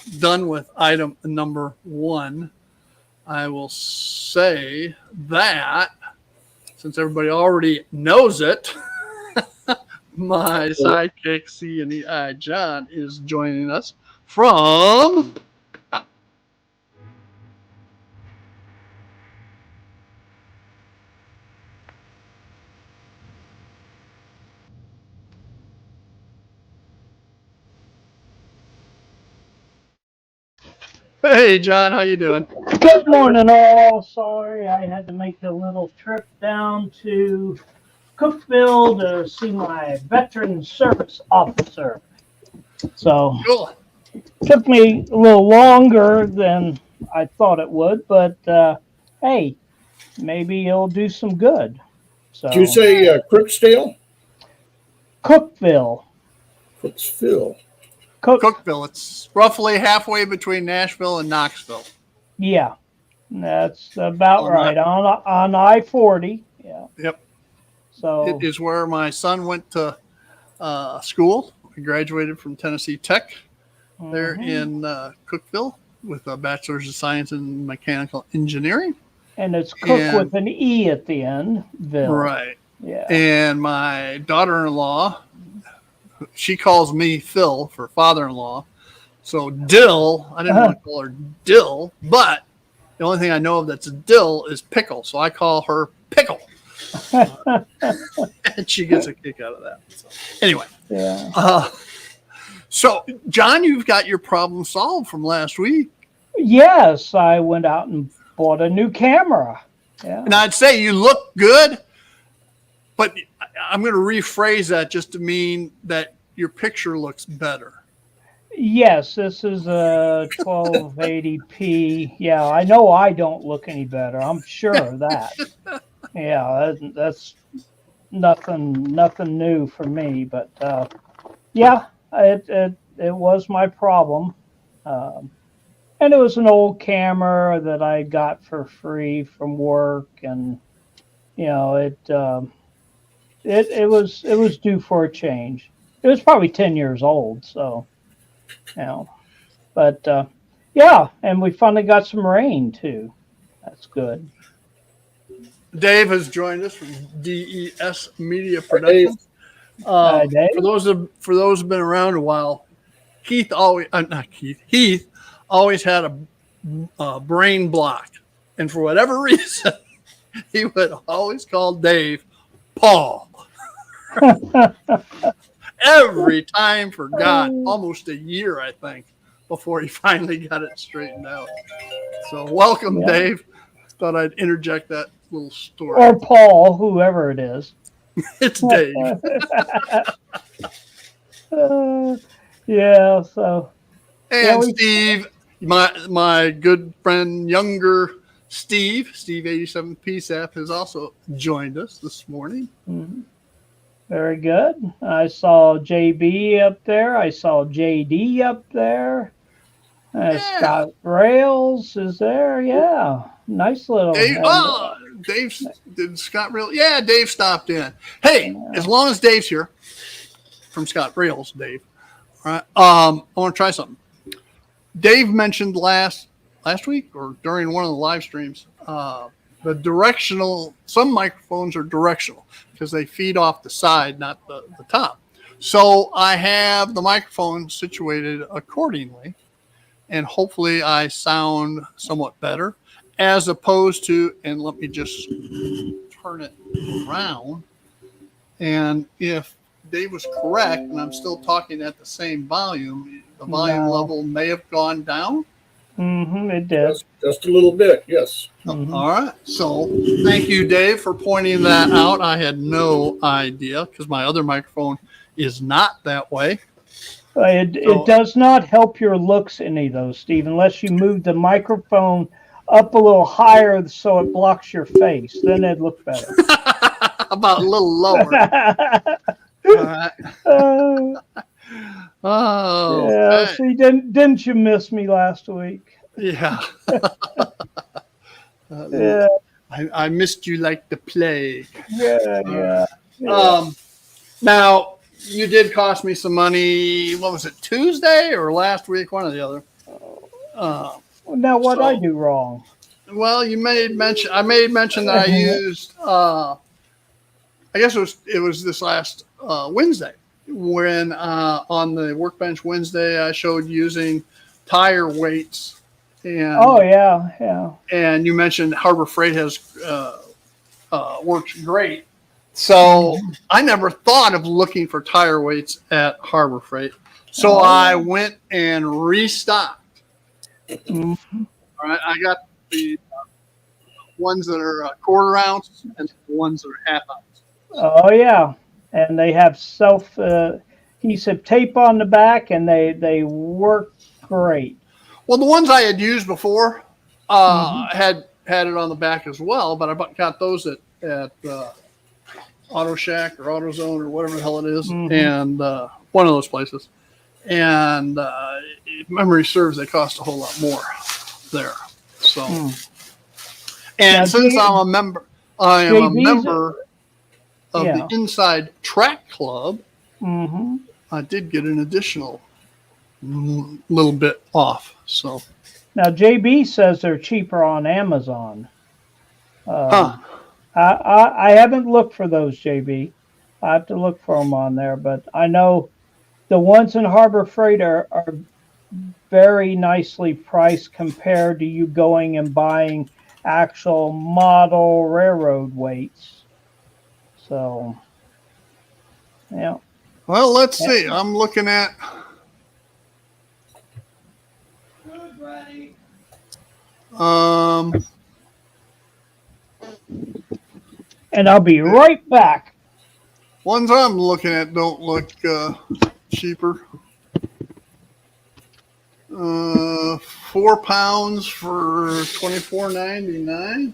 done with item number 1, I will say that since everybody already knows it, my sidekick C&EI John is joining us from. Hey, John, how you doing? Good morning, all. Sorry, I had to make a little trip down to Cookville to see my veteran service officer. So Cool. took me a little longer than I thought it would, but hey, maybe it'll do some good. So Did you say Crooksdale? Cookville, Crooksville. Cookville. It's roughly halfway between Nashville and Knoxville. yeah, that's about On right on I-40. Yeah. Yep. So It is where my son went to school. He graduated from Tennessee Tech there in Cookville with a bachelor's of science in mechanical engineering. and it's Cook with an E at the end. Ville. Right. Yeah. And my daughter-in-law, she calls me Phil for father-in-law. So Dill, I didn't want to call her Dill, but the only thing I know of that's a Dill is Pickle. So I call her Pickle. And she gets a kick out of that. So, anyway. Yeah. So, John, you've got your problem solved from last week. Yes, I went out and bought a new camera. Yeah. And I'd say you look good, but I'm going to rephrase that just to mean that your picture looks better. Yes, this is a 1280p. Yeah, I know I don't look any better. I'm sure of that. Yeah, that's nothing new for me. But yeah, it was my problem. And it was an old camera that I got for free from work, and you know it was due for a change. It was probably 10 years old, so you know. But yeah, and we finally got some rain too. That's good. Dave has joined us from DES Media Productions. Dave. For those who've been around a while, Heath always had a brain block, and for whatever reason, he would always call Dave Paul. Every time for almost a year, I think, before he finally got it straightened out. So welcome, Dave. Thought I'd interject that little story. Or Paul, whoever it is. It's Dave. Yeah, so. And Steve, my good friend, younger Steve 87 PSAP, has also joined us this morning. Mm-hmm. Very good. I saw JB up there. I saw JD up there. Scott Rails is there. Yeah. Nice little. Dave, did Scott Rails? Yeah, Dave stopped in. Hey, as long as Dave's here from Scott Rails, Dave. All right. I want to try something. Dave mentioned last week or during one of the live streams, the directional, some microphones are directional because they feed off the side, not the top. So I have the microphone situated accordingly, and hopefully I sound somewhat better as opposed to, and let me just turn it around. And if Dave was correct, and I'm still talking at the same volume, the volume level may have gone down. Mm-hmm, it did. Just a little bit, yes. Mm-hmm. All right. So thank you, Dave, for pointing that out. I had no idea because my other microphone is not that way. It does not help your looks any, though, Steve, unless you move the microphone up a little higher so it blocks your face. Then it'd look better. About a little lower. All right. Oh, yeah. Okay. See, didn't you miss me last week? Yeah. Yeah. I missed you like the plague. Yeah. Now you did cost me some money. What was it, Tuesday or last week? One or the other. Now, what I So- do wrong? Well, you made mention. I made mention that I used. I guess it was this last Wednesday when on the workbench Wednesday I showed using tire weights, and Oh yeah. and you mentioned Harbor Freight has works great. So I never thought of looking for tire weights at Harbor Freight. So I went and restocked. Mhm. All right, I got the ones that are a quarter ounce and the ones that are half ounce. Oh yeah, and they have self adhesive tape on the back, and they work great. Well, the ones I had used before Mhm. had it on the back as well, but I got those at Auto Shack or AutoZone or whatever the hell it is, Mhm. and one of those places. And if memory serves, they cost a whole lot more there. So, and Now, since I am a JB's member of the yeah. Inside Track Club, hmm I did get an additional little bit off. So, Now JB says they're cheaper on Amazon. huh? I haven't looked for those, JB. I have to look for them on there, but I know the ones in Harbor Freight are very nicely priced compared to you going and buying actual model railroad weights. So, yeah. Well, let's see. I'm looking at. Um, And I'll be right back. ones I'm looking at don't look cheaper. 4 pounds for $24.99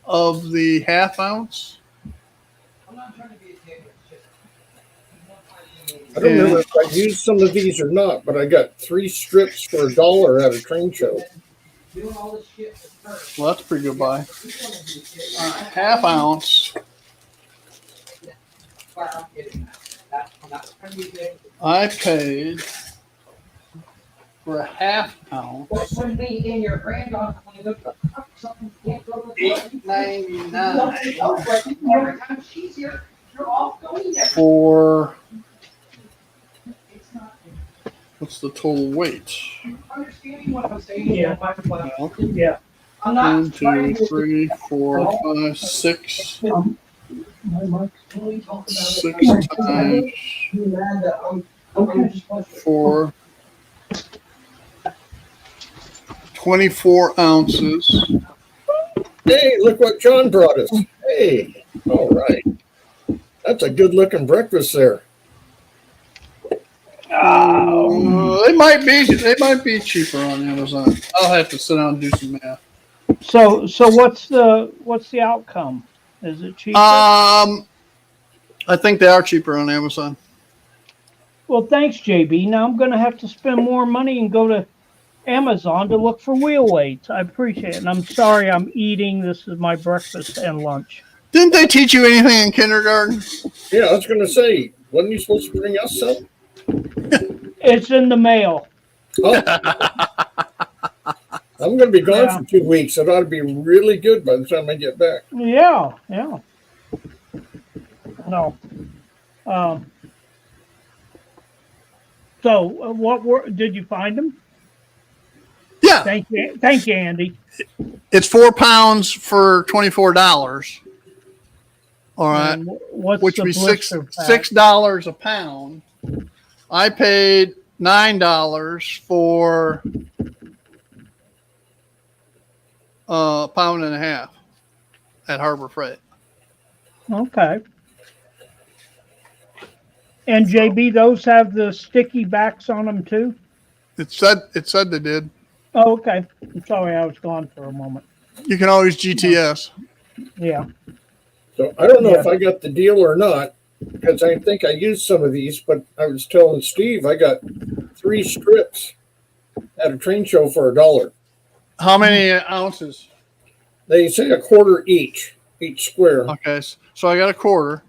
of the half ounce. I don't remember if I used some of these or not, but I got 3 strips for $1 at a train show. Well, that's a pretty good buy. Half ounce. I paid for a half ounce $8.99 for what's the total weight? Yeah. Well, Yeah. 1, 2, 3, 4, 5, 6. 6 times 4. 24 ounces. Hey, look what John brought us. Hey, all right. That's a good looking breakfast there. They might be cheaper on Amazon. I'll have to sit down and do some math. So what's the outcome? Is it cheaper? I think they are cheaper on Amazon. Well, thanks, JB. Now I'm going to have to spend more money and go to Amazon to look for wheel weights. I appreciate it. And I'm sorry I'm eating. This is my breakfast and lunch. Didn't they teach you anything in kindergarten? Yeah, I was going to say, wasn't you supposed to bring us some? It's in the mail. Oh. I'm going to be gone for 2 weeks. It ought to be really good by the time I get back. Yeah. No. So did you find them? Yeah. Thank you, Andy. It's 4 pounds for $24. All right. And what's Which the would be blister pack? $6 a pound. I paid $9 for a pound and a half at Harbor Freight. Okay. And JB, those have the sticky backs on them too? It said they did. Oh, okay. I'm sorry, I was gone for a moment. You can always GTS. Yeah. So I don't know if I got the deal or not, because I think I used some of these, but I was telling Steve I got 3 strips at a train show for $1. How many ounces? They say a quarter each square. Okay, so I got a quarter.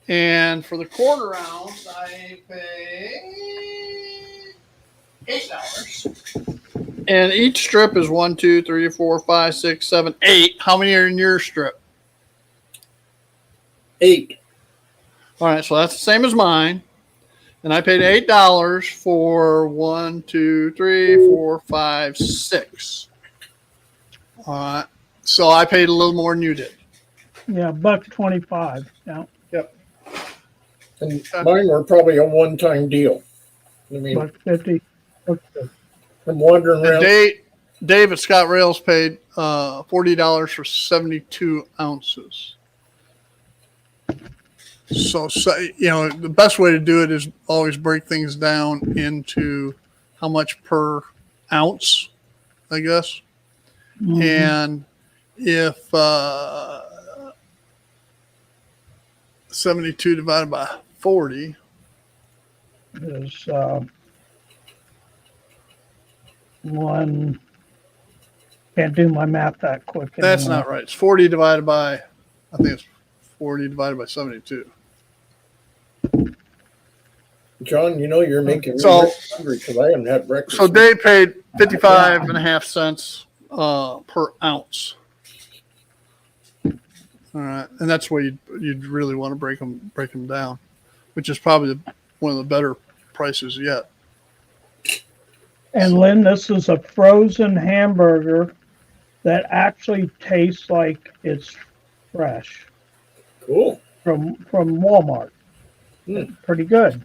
And for the quarter ounce, I paid $8. And each strip is 1, 2, 3, 4, 5, 6, 7, 8. How many are in your strip? 8. All right, so that's the same as mine. And I paid $8 for 1, 2, 3, 4, 5, 6. All right. So I paid a little more than you did. Yeah, $1.25. Yeah, Yep. And mine were probably a one-time deal. I mean, $1.50. Okay. I'm wandering And around. Dave at Scott Rails paid $40 for 72 ounces. So, the best way to do it is always break things down into how much per ounce, I guess. Mhm. And if 72 divided by 40 is one. Can't do my math that quick. that's anymore. not right. It's 40 divided by, I think it's 40 divided by 72. John, you're making me So- really hungry because I haven't had breakfast. So Dave paid 55.5 cents per ounce. All right, and that's where you'd really want to break them down, which is probably one of the better prices yet. And Lynn, this is a frozen hamburger that actually tastes like it's fresh Cool. from Walmart. Hmm. Pretty good.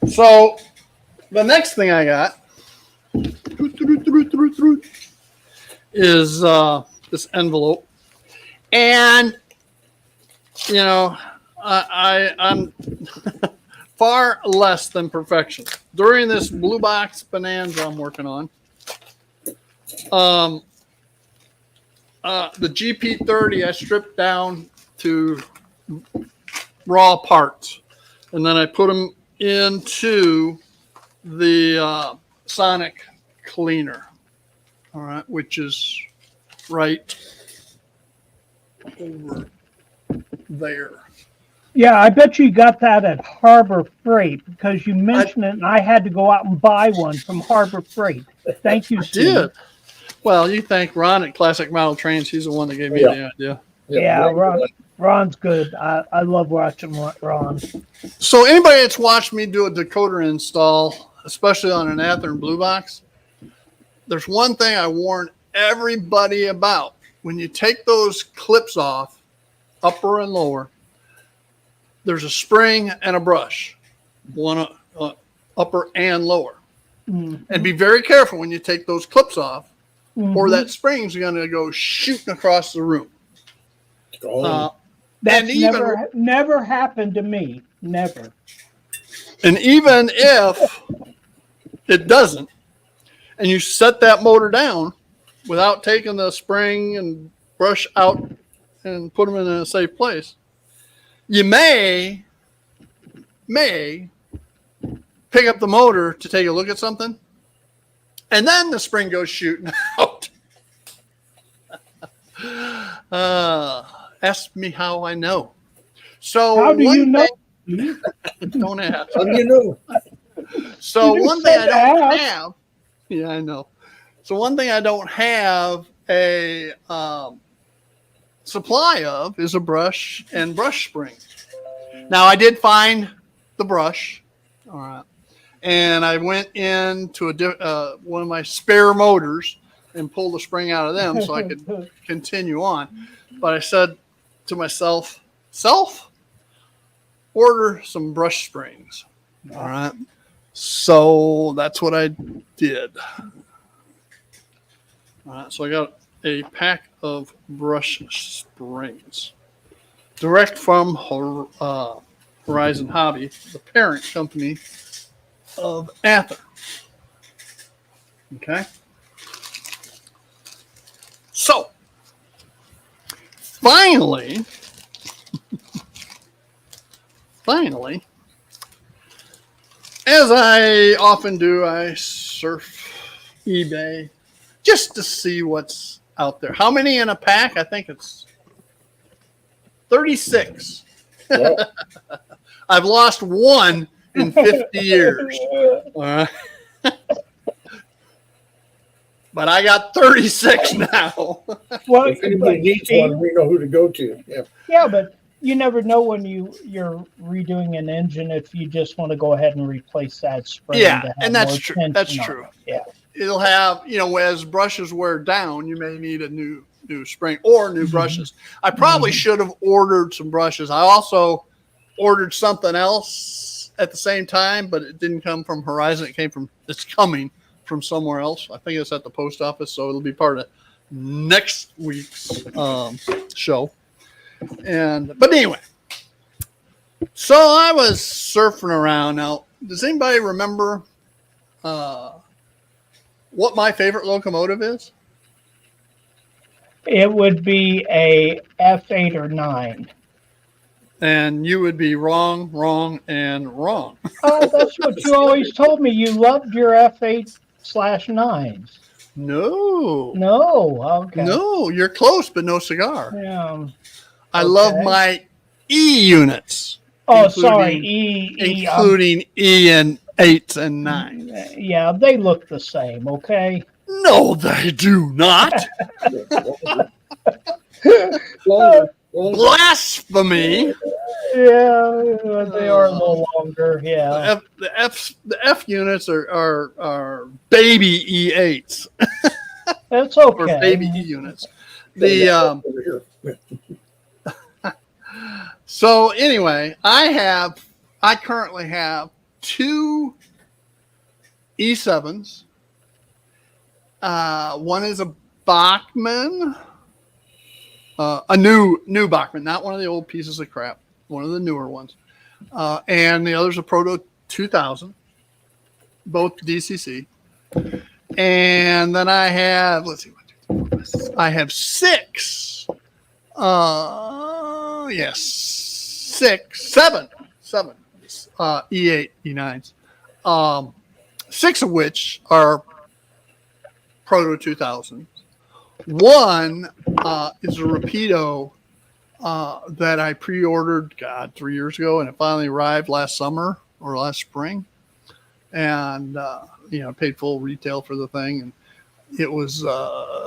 So the next thing I got is this envelope, and I'm far less than perfection during this blue box bonanza I'm working on. The GP30 I stripped down to raw parts, and then I put them into the sonic cleaner. All right, which is right over there. Yeah, I bet you got that at Harbor Freight because you mentioned it, and I had to go out and buy one from Harbor Freight. Thank you, Steve. Did. Well, you thank Ron at Classic Model Trains. He's the one that gave me the idea. Yeah, right. Ron's good. I love watching Ron. So anybody that's watched me do a decoder install, especially on an Athearn Blue Box, there's one thing I warn everybody about. When you take those clips off, upper and lower, there's a spring and a brush, one upper and lower. Mm-hmm. And be very careful when you take those clips off, Mm-hmm. or that spring's going to go shooting across the room. That's and never happened to me. Never. And even if it doesn't, and you set that motor down without taking the spring and brush out and put them in a safe place, you may pick up the motor to take a look at something, and then the spring goes shooting out. Ask me how I know. So How do you know? Don't ask. How do you know? So You just one thing I said don't ask. have. Yeah, I know. So one thing I don't have a supply of is a brush and brush spring. Now I did find the brush. All right. And I went into one of my spare motors and pulled the spring out of them so I could continue on. But I said to myself, order some brush springs. All right. So that's what I did. All right. So I got a pack of brush springs direct from Horizon Hobby, the parent company of Athearn. Okay. So finally, as I often do, I surf eBay just to see what's out there. How many in a pack? I think it's 36. Well, I've lost one in 50 years. All right. but I got 36 now. Well, If anybody but needs Steve, one, we know who to go to. Yeah. yeah, but you never know when you're redoing an engine if you just want to go ahead and replace that spring Yeah, to have and that's more true. tension That's on true. it. Yeah. It'll have, as brushes wear down, you may need a new spring or new Mhm. brushes. I probably Mhm. should have ordered some brushes. I also ordered something else at the same time, but it didn't come from Horizon. It's coming from somewhere else. I think it's at the post office, so it'll be part of next week's show. But anyway, so I was surfing around. Now, does anybody remember what my favorite locomotive is? It would be a F8 or 9. And you would be wrong, and wrong. Oh, that's what you always told me. You loved your F8/9s. No, No, okay. no, you're close, but no cigar. Yeah. I love Okay. my E units, Oh, sorry. including I'm including E and 8s and 9s. Yeah, they look the same, okay? No, they do not. Longer. Blasphemy. Yeah, they are a little longer, yeah. The F units are baby E8s That's or okay. baby E units. Over here. So anyway, I currently have 2 E7s. One is a Bachmann, a new Bachmann, not one of the old pieces of crap, one of the newer ones. And the other's a Proto 2000, both DCC. And then I have, let's see, I have 6. Seven E8, E9s. 6 of which are Proto 2000. One is a Rapido that I pre-ordered, 3 years ago, and it finally arrived last summer or last spring. And paid full retail for the thing, and it was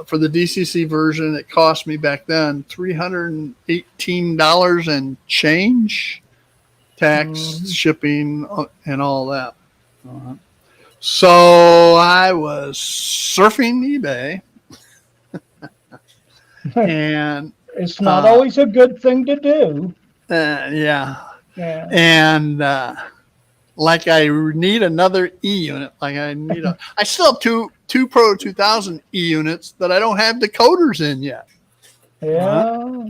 for the DCC version. It cost me back then $318 and change, tax, shipping, and all that. So I was surfing eBay, and It's not always a good thing to do. yeah, Yeah. and like I need another E unit. I still have two Pro 2000 E units that I don't have decoders in yet. Yeah.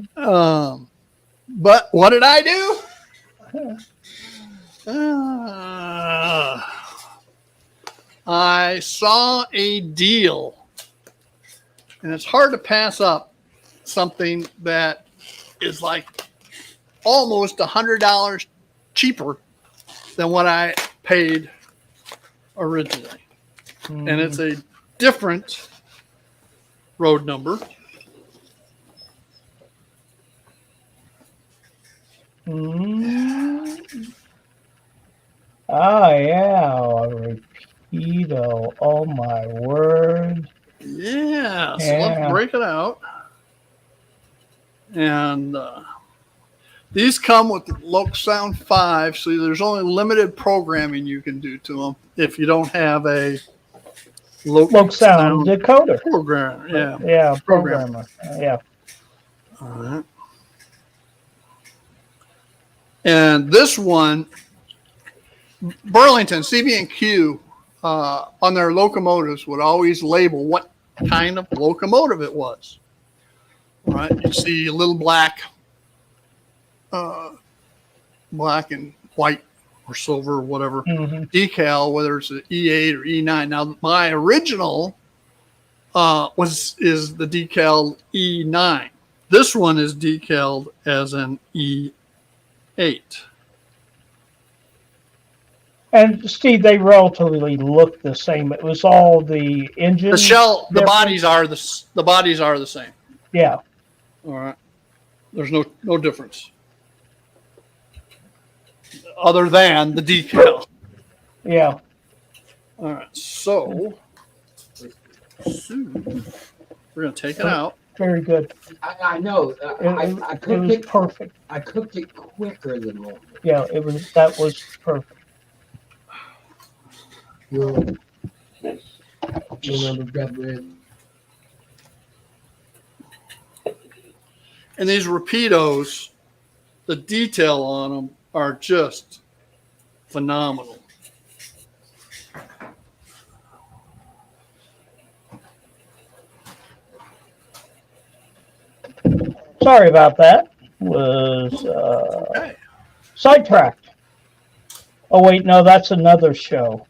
But what did I do? I saw a deal, and it's hard to pass up something that is like almost $100 cheaper than what I paid originally. And it's a different road number. Yeah, a Rapido. Oh my word. Yeah, so let's break it out. And these come with Loc Sound 5, so there's only limited programming you can do to them if you don't have a Loc Sound decoder. Programmer, yeah. Yeah, programmer. Yeah. All right. And this one, Burlington, CB&Q, on their locomotives would always label what kind of locomotive it was. All right, you see a little black and white or silver or whatever decal, whether it's an E8 or E9. Now, my original is the decal E9. This one is decaled as an E8. And Steve, they relatively look the same. It was all the engine. The shell, the bodies are the same. Yeah. All right. There's no difference other than the decal. Yeah. All right. So soon. We're gonna take it out. Very good. I know. I It cooked was it. perfect. I cooked it quicker than normal. Yeah, that was perfect. Remember grab rib. And these rapidos, the detail on them are just phenomenal. Sorry about that. Was Okay. sidetracked. Oh wait, no, that's another show.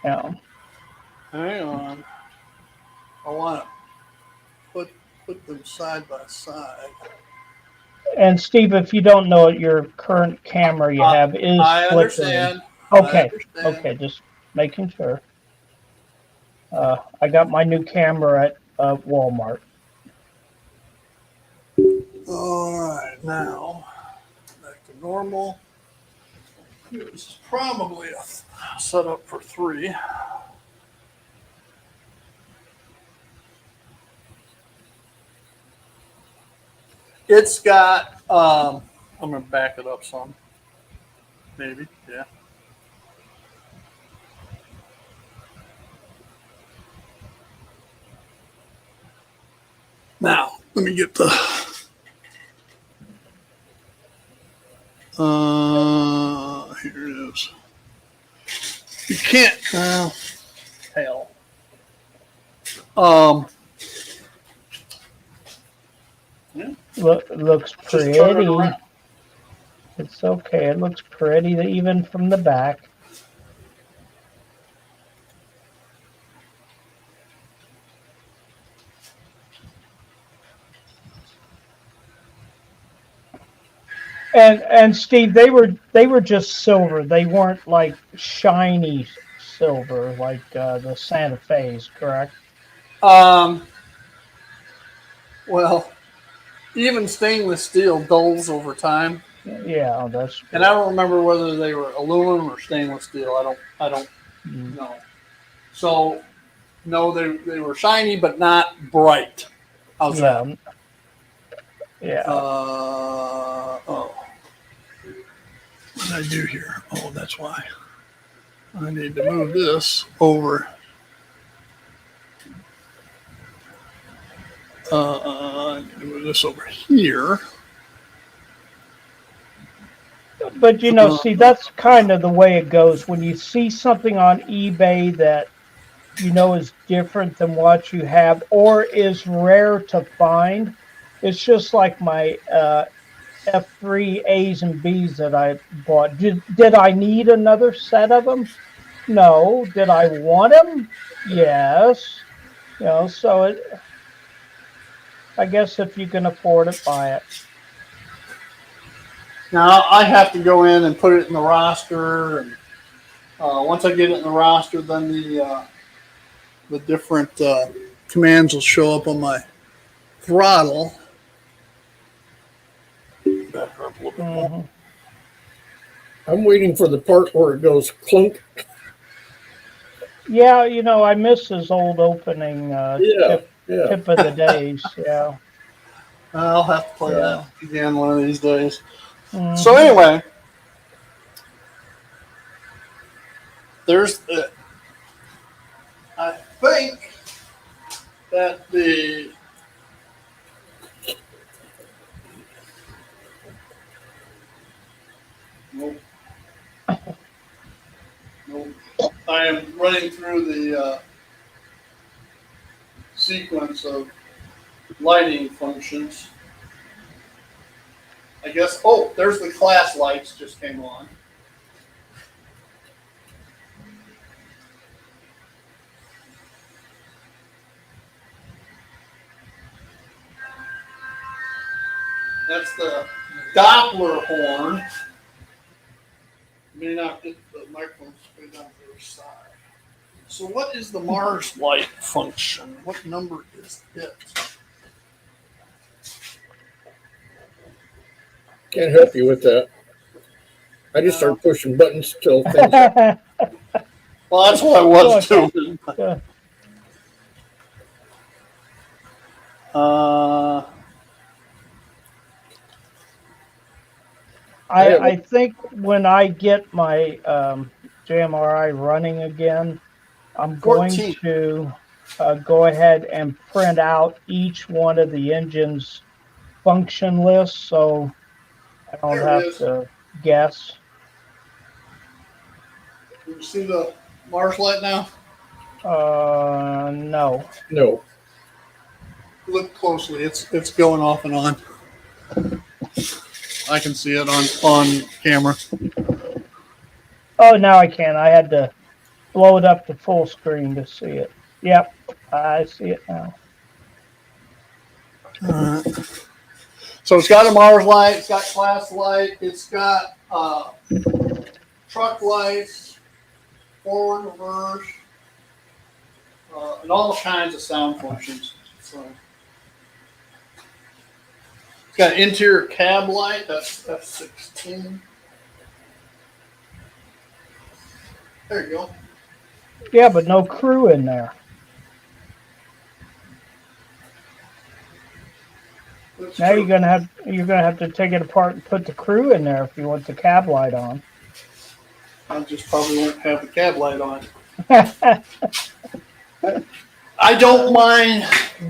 Yeah. Hang on. I want to put them side by side. And Steve, if you don't know it, your current camera you have is I flickering. understand. Okay. I understand. Okay, just making sure. I got my new camera at Walmart. All right, now back to normal. This is probably a setup for 3. It's got. I'm gonna back it up some. Maybe, yeah. Now, let me get the. Here it is. You can't. Hell. Yeah. Looks Just turn it pretty. around. It's okay. It looks pretty even from the back. And Steve, they were just silver. They weren't like shiny silver like the Santa Fe's, correct? Well, even stainless steel dulls over time, Yeah, that's true. and I don't remember whether they were aluminum or stainless steel. I don't know. So, no, they were shiny but not bright. How's that? Yeah. Oh. What did I do here? Oh, that's why. I need to move this over. I need to move this over here. But see, that's kind of the way it goes. When you see something on eBay that is different than what you have or is rare to find, it's just like my F3 A's and B's that I bought. Did I need another set of them? No. Did I want them? Yes. So I guess if you can afford it, buy it. Now I have to go in and put it in the roster, and once I get it in the roster, then the different commands will show up on my throttle. Back her up a little bit more. I'm waiting for the part where it goes clunk. Yeah, I miss his old opening tip of the days. Yeah. I'll have to play that again one of these days. So anyway, there's the. I think that the. Nope. I am running through the sequence of lighting functions. I guess, there's the class lights just came on. That's the Doppler horn. May not get the microphone straight down to the side. So what is the Mars light function? What number is it? Can't help you with that. I just start pushing buttons till things. Well, that's what I was Okay. doing. Yeah. Uh, I think when I get my JMRI running again, I'm going 14. to go ahead and print out each one of the engine's function lists so I don't There it have is. to guess. You see the Mars light now? No. No. Look closely. It's going off and on. I can see it on camera. Oh, now I can. I had to blow it up to full screen to see it. Yep, I see it now. So it's got a Mars light. It's got class light. It's got truck lights, forward, reverse, and all kinds of sound functions. So it's got interior cab light. That's 16. There you go. Yeah, but no crew in there. That's Now true. you're gonna have to take it apart and put the crew in there if you want the cab light on. I just probably won't have the cab light on. I don't mind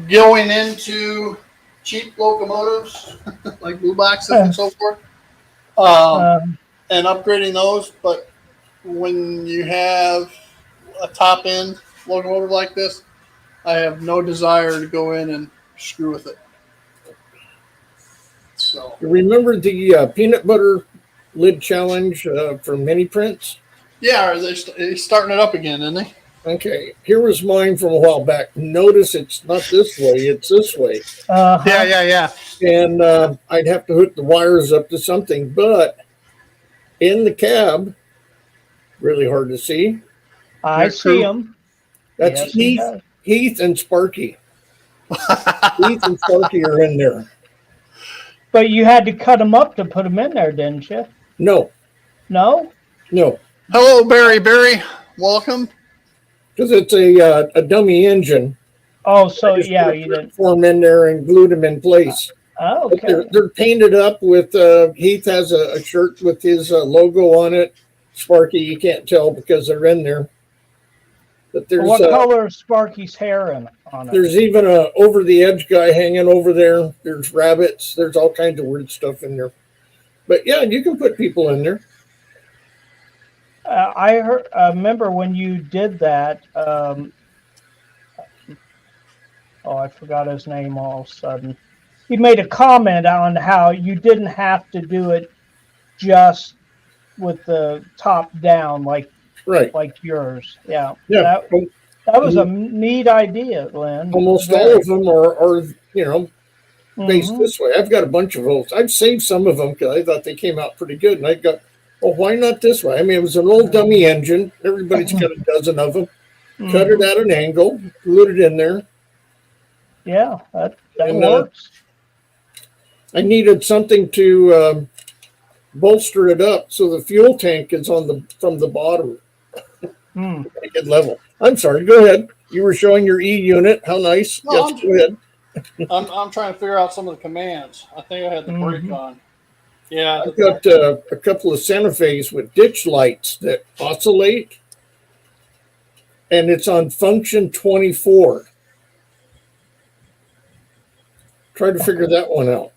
going into cheap locomotives like blue boxes and so forth, and upgrading those. But when you have a top end locomotive like this, I have no desire to go in and screw with it. So You remember the peanut butter lid challenge from Mini Prints? yeah, they're starting it up again, isn't they? Okay, here was mine from a while back. Notice it's not this way, it's this way. Yeah. And I'd have to hook the wires up to something, but in the cab, really hard to see. I see them. That's Yes, he does. Heath and Sparky. Heath and Sparky are in there. But you had to cut them up to put them in there, didn't you? No, No? Hello, Barry. Barry, welcome. because it's a dummy engine. Oh, so Just yeah, put a you didn't. form in there and glued them in place. Oh, But okay. they're painted up with Heath has a shirt with his logo on it. Sparky, you can't tell because they're in there. But there's What color is Sparky's hair on it? there's even a over the edge guy hanging over there. There's rabbits. There's all kinds of weird stuff in there. But yeah, you can put people in there. I heard. Remember when you did that? Oh, I forgot his name all of a sudden. He made a comment on how you didn't have to do it just with the top down like Right. yours. Yeah. Yeah. That was a neat idea, Lynn. Almost all of them are based this way. I've got a bunch of those. I've saved some of them because I thought they came out pretty good. And I got, why not this way? I mean, it was an old dummy engine. Everybody's got a dozen of them. Cut it at an angle, glued it in there. Yeah, that And, works. I needed something to bolster it up so the fuel tank is from the bottom. Make it level. I'm sorry. Go ahead. You were showing your E unit. How nice. No, Yes, go ahead. I'm trying to figure out some of the commands. I think I had the brake on. Yeah. I've got a couple of Santa Fe's with ditch lights that oscillate, and it's on function 24. Try to figure that one out.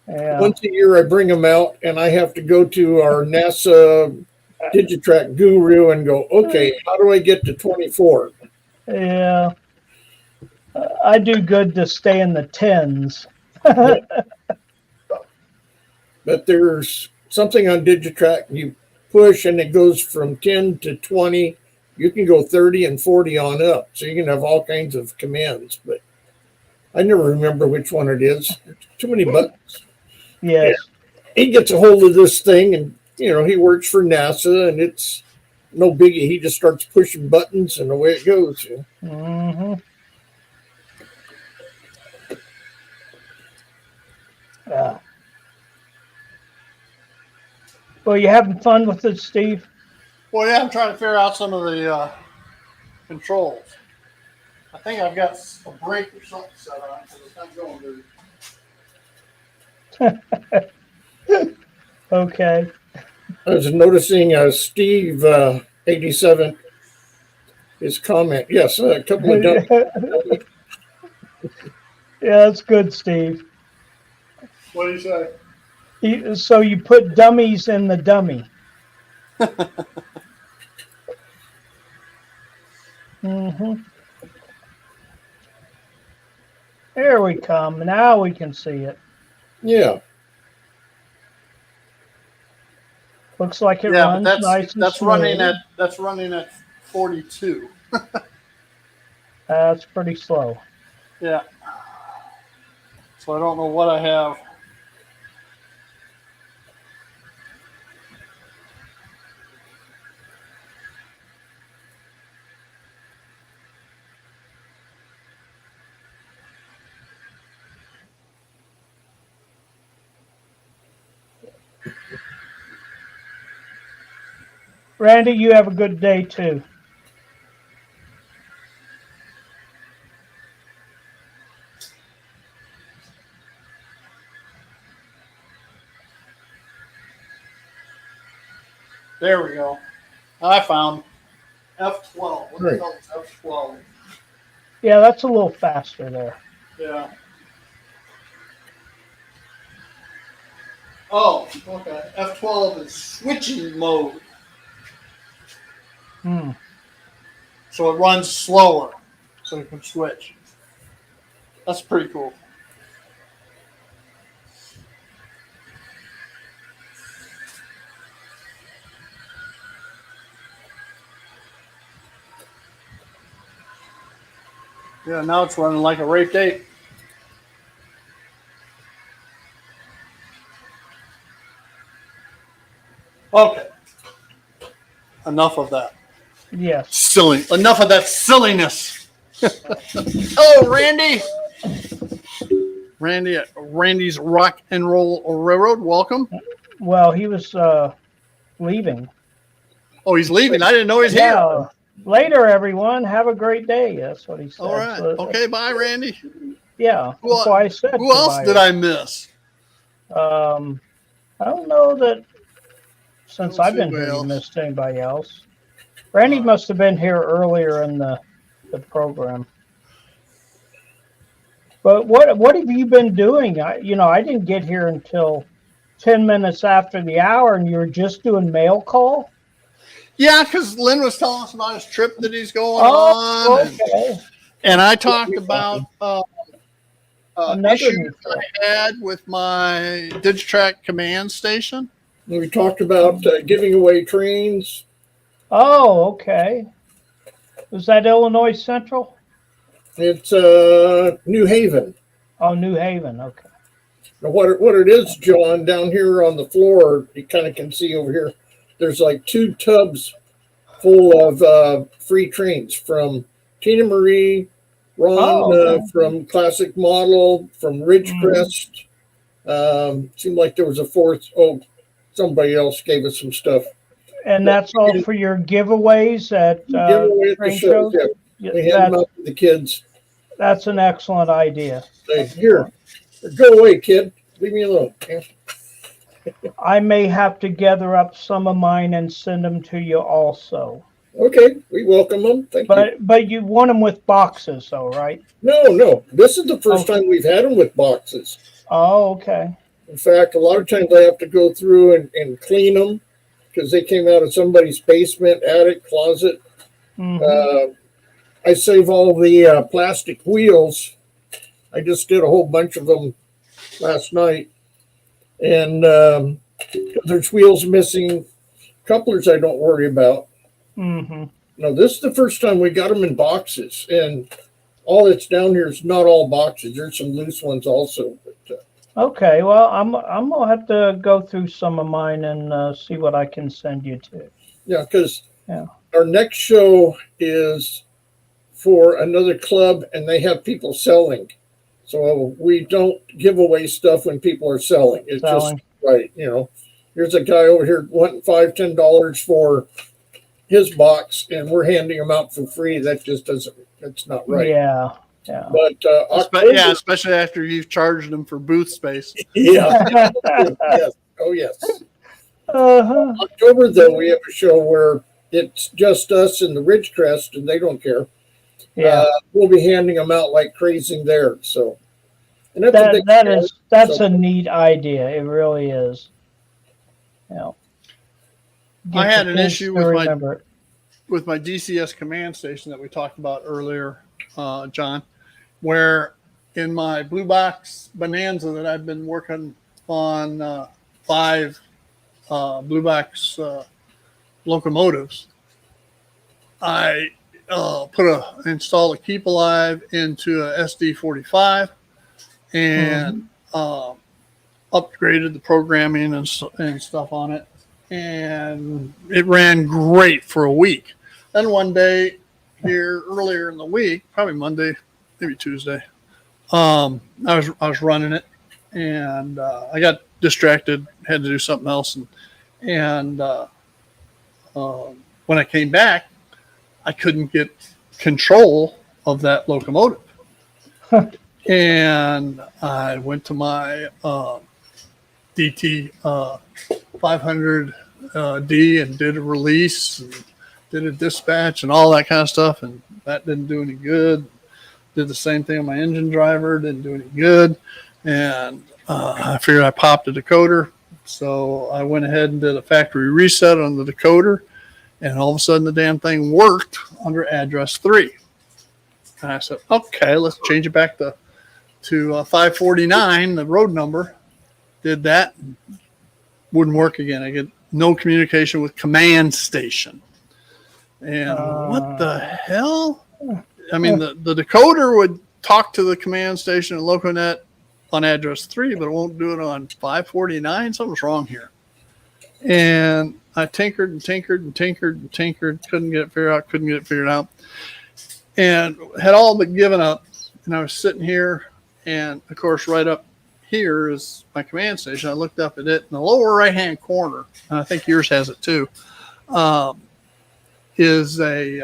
Yeah. Once a year, I bring them out, and I have to go to our NASA Digitrack guru and go, okay, how do I get to 24? Yeah. I do good to stay in the tens. But there's something on Digitrack you push, and it goes from 10 to 20. You can go 30 and 40 on up, so you can have all kinds of commands. But I never remember which one it is. Too many buttons. Yes. Yeah. He gets a hold of this thing, and he works for NASA, and it's no biggie. He just starts pushing buttons, and away it goes. Yeah. Well, you having fun with it, Steve? Well, yeah, I'm trying to figure out some of the controls. I think I've got a brake or something set on because it's not going to. Okay. I was noticing Steve 87, his comment. Yes, a couple of dummies. Yeah, that's good, Steve. What do you say? So you put dummies in the dummy. Mm-hmm. There we come. Now we can see it. Yeah. Looks like it Yeah, runs but nice and that's smooth. running at 42. That's pretty slow. Yeah. So I don't know what I have. Randy, you have a good day too. There we go. I found F12. What the Right. hell is F12? Yeah, that's a little faster there. Yeah. Oh, okay. F12 is switching mode. Hmm. So it runs slower. So you can switch. That's pretty cool. Yeah, now it's running like a rape date. Okay. Enough of that. Yes. Silly. Enough of that silliness. Oh, Randy. Randy's Rock and Roll Railroad. Welcome. Well, he was leaving. Oh, he's leaving. I didn't know he's here. Yeah. Later, everyone. Have a great day. That's what he said. All right. So, Okay. Bye, Randy. yeah. Who That's why I said. Who else goodbye. did I miss? I don't know that since I've been who here, you else. missed anybody else. Randy must have been here earlier in the program. But what have you been doing? I didn't get here until 10 minutes after the hour, and you were just doing mail call? Yeah, because Lynn was telling us about his trip that he's going on. Okay. And I talked about Another issues new trip. I had with my Digitrack command station. We talked about giving away trains. Oh, okay. Was that Illinois Central? It's New Haven. Oh, New Haven. Okay. Now what it is, John, down here on the floor, you kind of can see over here, there's like 2 tubs full of free trains from Tina Marie, Ron okay. from Classic Model, from Ridgecrest. Seemed like there was a 4th. Oh, somebody else gave us some stuff. And that's all for your giveaways at Giveaway at the train shows, shows? yeah. We hand them out to the kids. That's an excellent idea. Say, here, go away, kid. Leave me alone. Yeah. I may have to gather up some of mine and send them to you also. Okay, we welcome them. Thank you. But you want them with boxes, though, right? No. This is the first time we've had them with boxes. Oh, okay. In fact, a lot of times I have to go through and clean them because they came out of somebody's basement, attic, closet. Mm-hmm. I save all the plastic wheels. I just did a whole bunch of them last night. And there's wheels missing. Couplers I don't worry about. Mm-hmm. No, this is the first time we got them in boxes. And all that's down here is not all boxes. There's some loose ones also. But, Okay, well, I'm gonna have to go through some of mine and see what I can send you to. yeah, because Yeah. our next show is for another club, and they have people selling. So we don't give away stuff when people are selling. It's Selling. just right, Here's a guy over here wanting $5-10 for his box and we're handing them out for free. That just doesn't, that's not right. Yeah. Yeah. But Yeah, especially after you've charged them for booth space. yeah, yes, oh yes. Uh-huh. October though, we have a show where it's just us and the Ridgecrest, and they don't care. Yeah. We'll be handing them out like crazy there. So, and that's a big That's so- a neat idea. It really is. Yeah. I Get had the an kids issue to with remember my DCS command station that we talked about earlier, John, where in my blue box bonanza that I've been working on 5 blue box locomotives, I installed a Keep Alive into a SD45 and upgraded the programming and stuff on it, and it ran great for a week. Then one day here earlier in the week, probably Monday, maybe Tuesday, I was running it, and I got distracted, had to do something else, and when I came back, I couldn't get control of that locomotive. And I went to my DT 500D and did a release and did a dispatch and all that kind of stuff, and that didn't do any good. Did the same thing on my engine driver, didn't do any good, and I figured I popped a decoder, so I went ahead and did a factory reset on the decoder, and all of a sudden the damn thing worked under address 3. And I said, okay, let's change it back to 549, the road number. Did that, wouldn't work again. I get no communication with command station. And what the hell? I mean, the decoder would talk to the command station and LocoNet on address 3, but it won't do it on 549. Something's wrong here. And I tinkered and tinkered and tinkered and tinkered. Couldn't get it figured out. And had all but given up. And I was sitting here, and of course, right up here is my command station. I looked up at it in the lower right-hand corner, and I think yours has it too, is a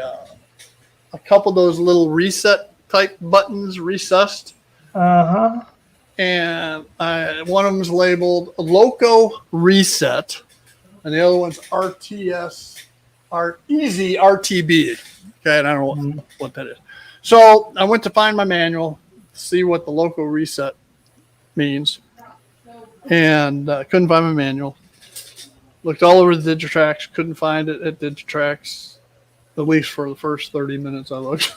couple of those little reset type buttons, recessed. Uh-huh. And one of them is labeled Loco Reset, and the other one's RTS, Easy RTB. Okay, and I don't know what that is. So I went to find my manual, see what the Loco Reset means, and couldn't find my manual. Looked all over the Digitrax, couldn't find it at Digitrax, at least for the first 30 minutes I looked.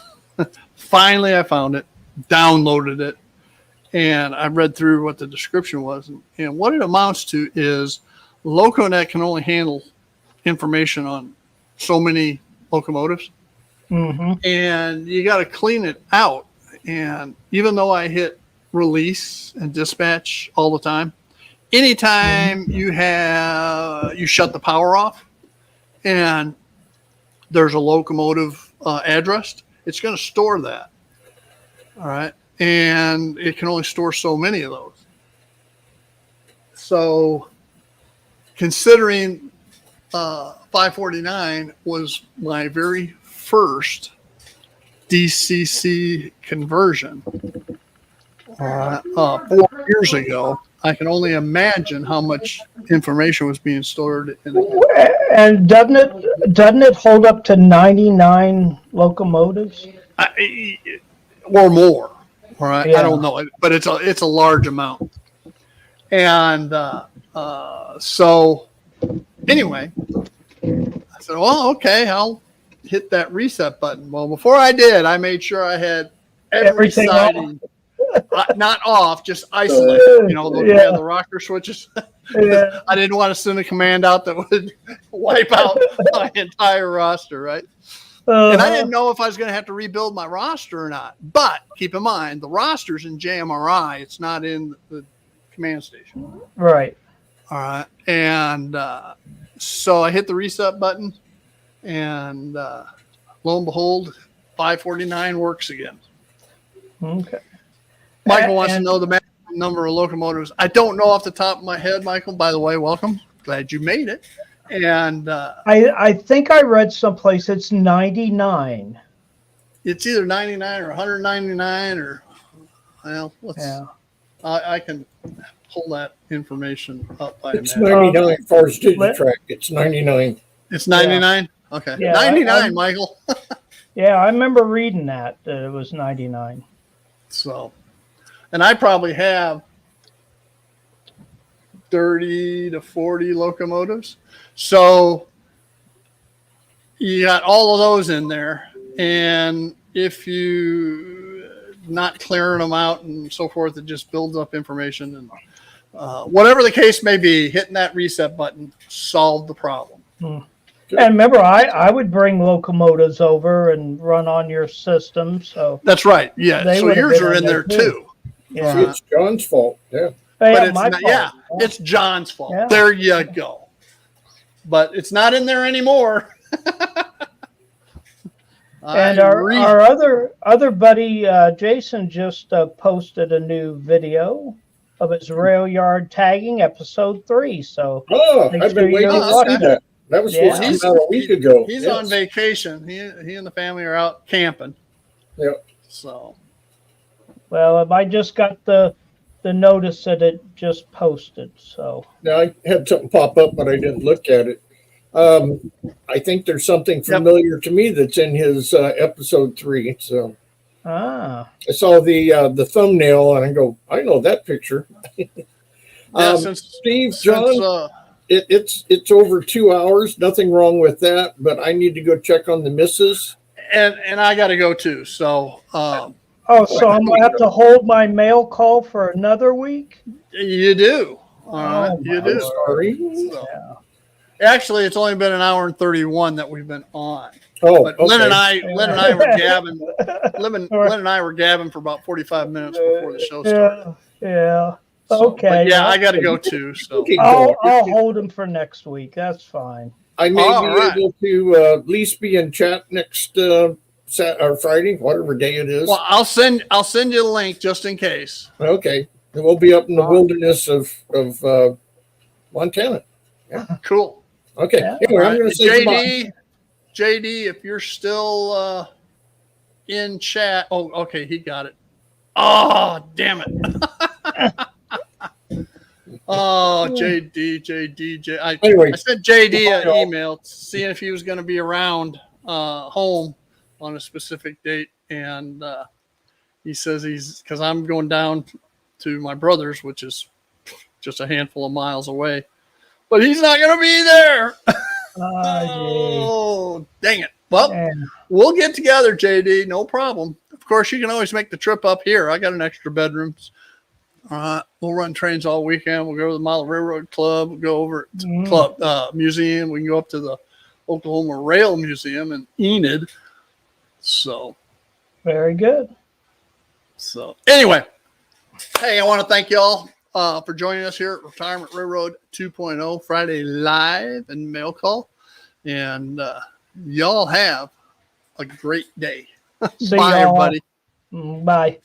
Finally, I found it, downloaded it, and I read through what the description was. And what it amounts to is LocoNet can only handle information on so many locomotives. Mm-hmm. And you got to clean it out. And even though I hit release and dispatch all the time, anytime you shut the power off and there's a locomotive addressed, it's going to store that. All right. And it can only store so many of those. So considering 549 was my very first DCC conversion 4 years ago, I can only imagine how much information was being stored in it. And doesn't it hold up to 99 locomotives? Or more. All right. Yeah. I don't know, but it's a large amount. And so anyway, I said, well, okay, I'll hit that reset button. Well, before I did, I made sure I had every siding not off, just isolated. You know, the rocker switches. Yeah. I didn't want to send a command out that would wipe out my entire roster, right? And I didn't know if I was going to have to rebuild my roster or not. But keep in mind, the roster's in JMRI. It's not in the command station. Right. All right. And so I hit the reset button, and lo and behold, 549 works again. Okay. Michael wants to know the maximum number of locomotives. I don't know off the top of my head, Michael. By the way, welcome. Glad you made it. And I think I read someplace it's 99. it's either 99 or 199 or, well, Yeah. I can pull that information up by It's minute. 99 as far as Digitrack. It's 99. It's 99? Okay. Yeah, 99, Michael. Yeah, I remember reading that it was 99. So, and I probably have 30 to 40 locomotives. So you got all of those in there. And if you not clearing them out and so forth, it just builds up information. And whatever the case may be, hitting that reset button solved the problem. And remember, I would bring locomotives over and run on your system. So That's right. Yeah. They So would have yours been are in in there there too. yeah, See, it's John's fault. Yeah. But it's my not, fault. yeah, it's John's fault. Yeah. There you go. But it's not in there anymore. And our other buddy Jason just posted a new video of his rail yard tagging episode 3. So Oh, Make I've sure been you waiting go to watch see it. that. That was supposed Yeah. to come out a week ago. He's Yes. on vacation. He and the family are out camping. Yep. So well, I just got the notice that it just posted. So Now, I had something pop up, but I didn't look at it. I think there's something familiar to me that's in his episode 3. So I saw the thumbnail and I go, I know that picture. Steve, John, it's over 2 hours. Nothing wrong with that, but I need to go check on the missus. and I got to go too. So so I'm gonna have to hold my mail call for another week. you do. All right, Oh, you my do. Sorry. So, actually, it's only been an hour and 31 that we've been on. Oh, But okay. Lynn and I were gabbing. Lynn Right. and I were gabbing for about 45 minutes before the show started. Yeah. So, Okay. but yeah, I got to go too. So Okay. I'll hold them for next week. That's fine. I may All be right. able to at least be in chat next or Friday, whatever day it is. well, I'll send you the link just in case. Okay. And we'll be up in the wilderness of Montana. Cool. Okay. Yeah. Anyway, I'm All going right. to say goodbye. JD, if you're still in chat. Oh, okay, he got it. Oh, damn it. Oh, JD. Anyway, I sent JD an email seeing if he was going to be around home on a specific date. And he says because I'm going down to my brother's, which is just a handful of miles away. But he's not going to be there. Oh, dang it. Well, we'll get together, JD. No problem. Of course, you can always make the trip up here. I got an extra bedroom. We'll run trains all weekend. We'll go to the Model Railroad Club. We'll go over to the club museum. We can go up to the Oklahoma Rail Museum in Enid. So, Very good. so anyway, hey, I want to thank y'all for joining us here at Retirement Railroad 2.0 Friday Live and Mail Call. And y'all have a great day. See Bye, y'all. everybody. Bye.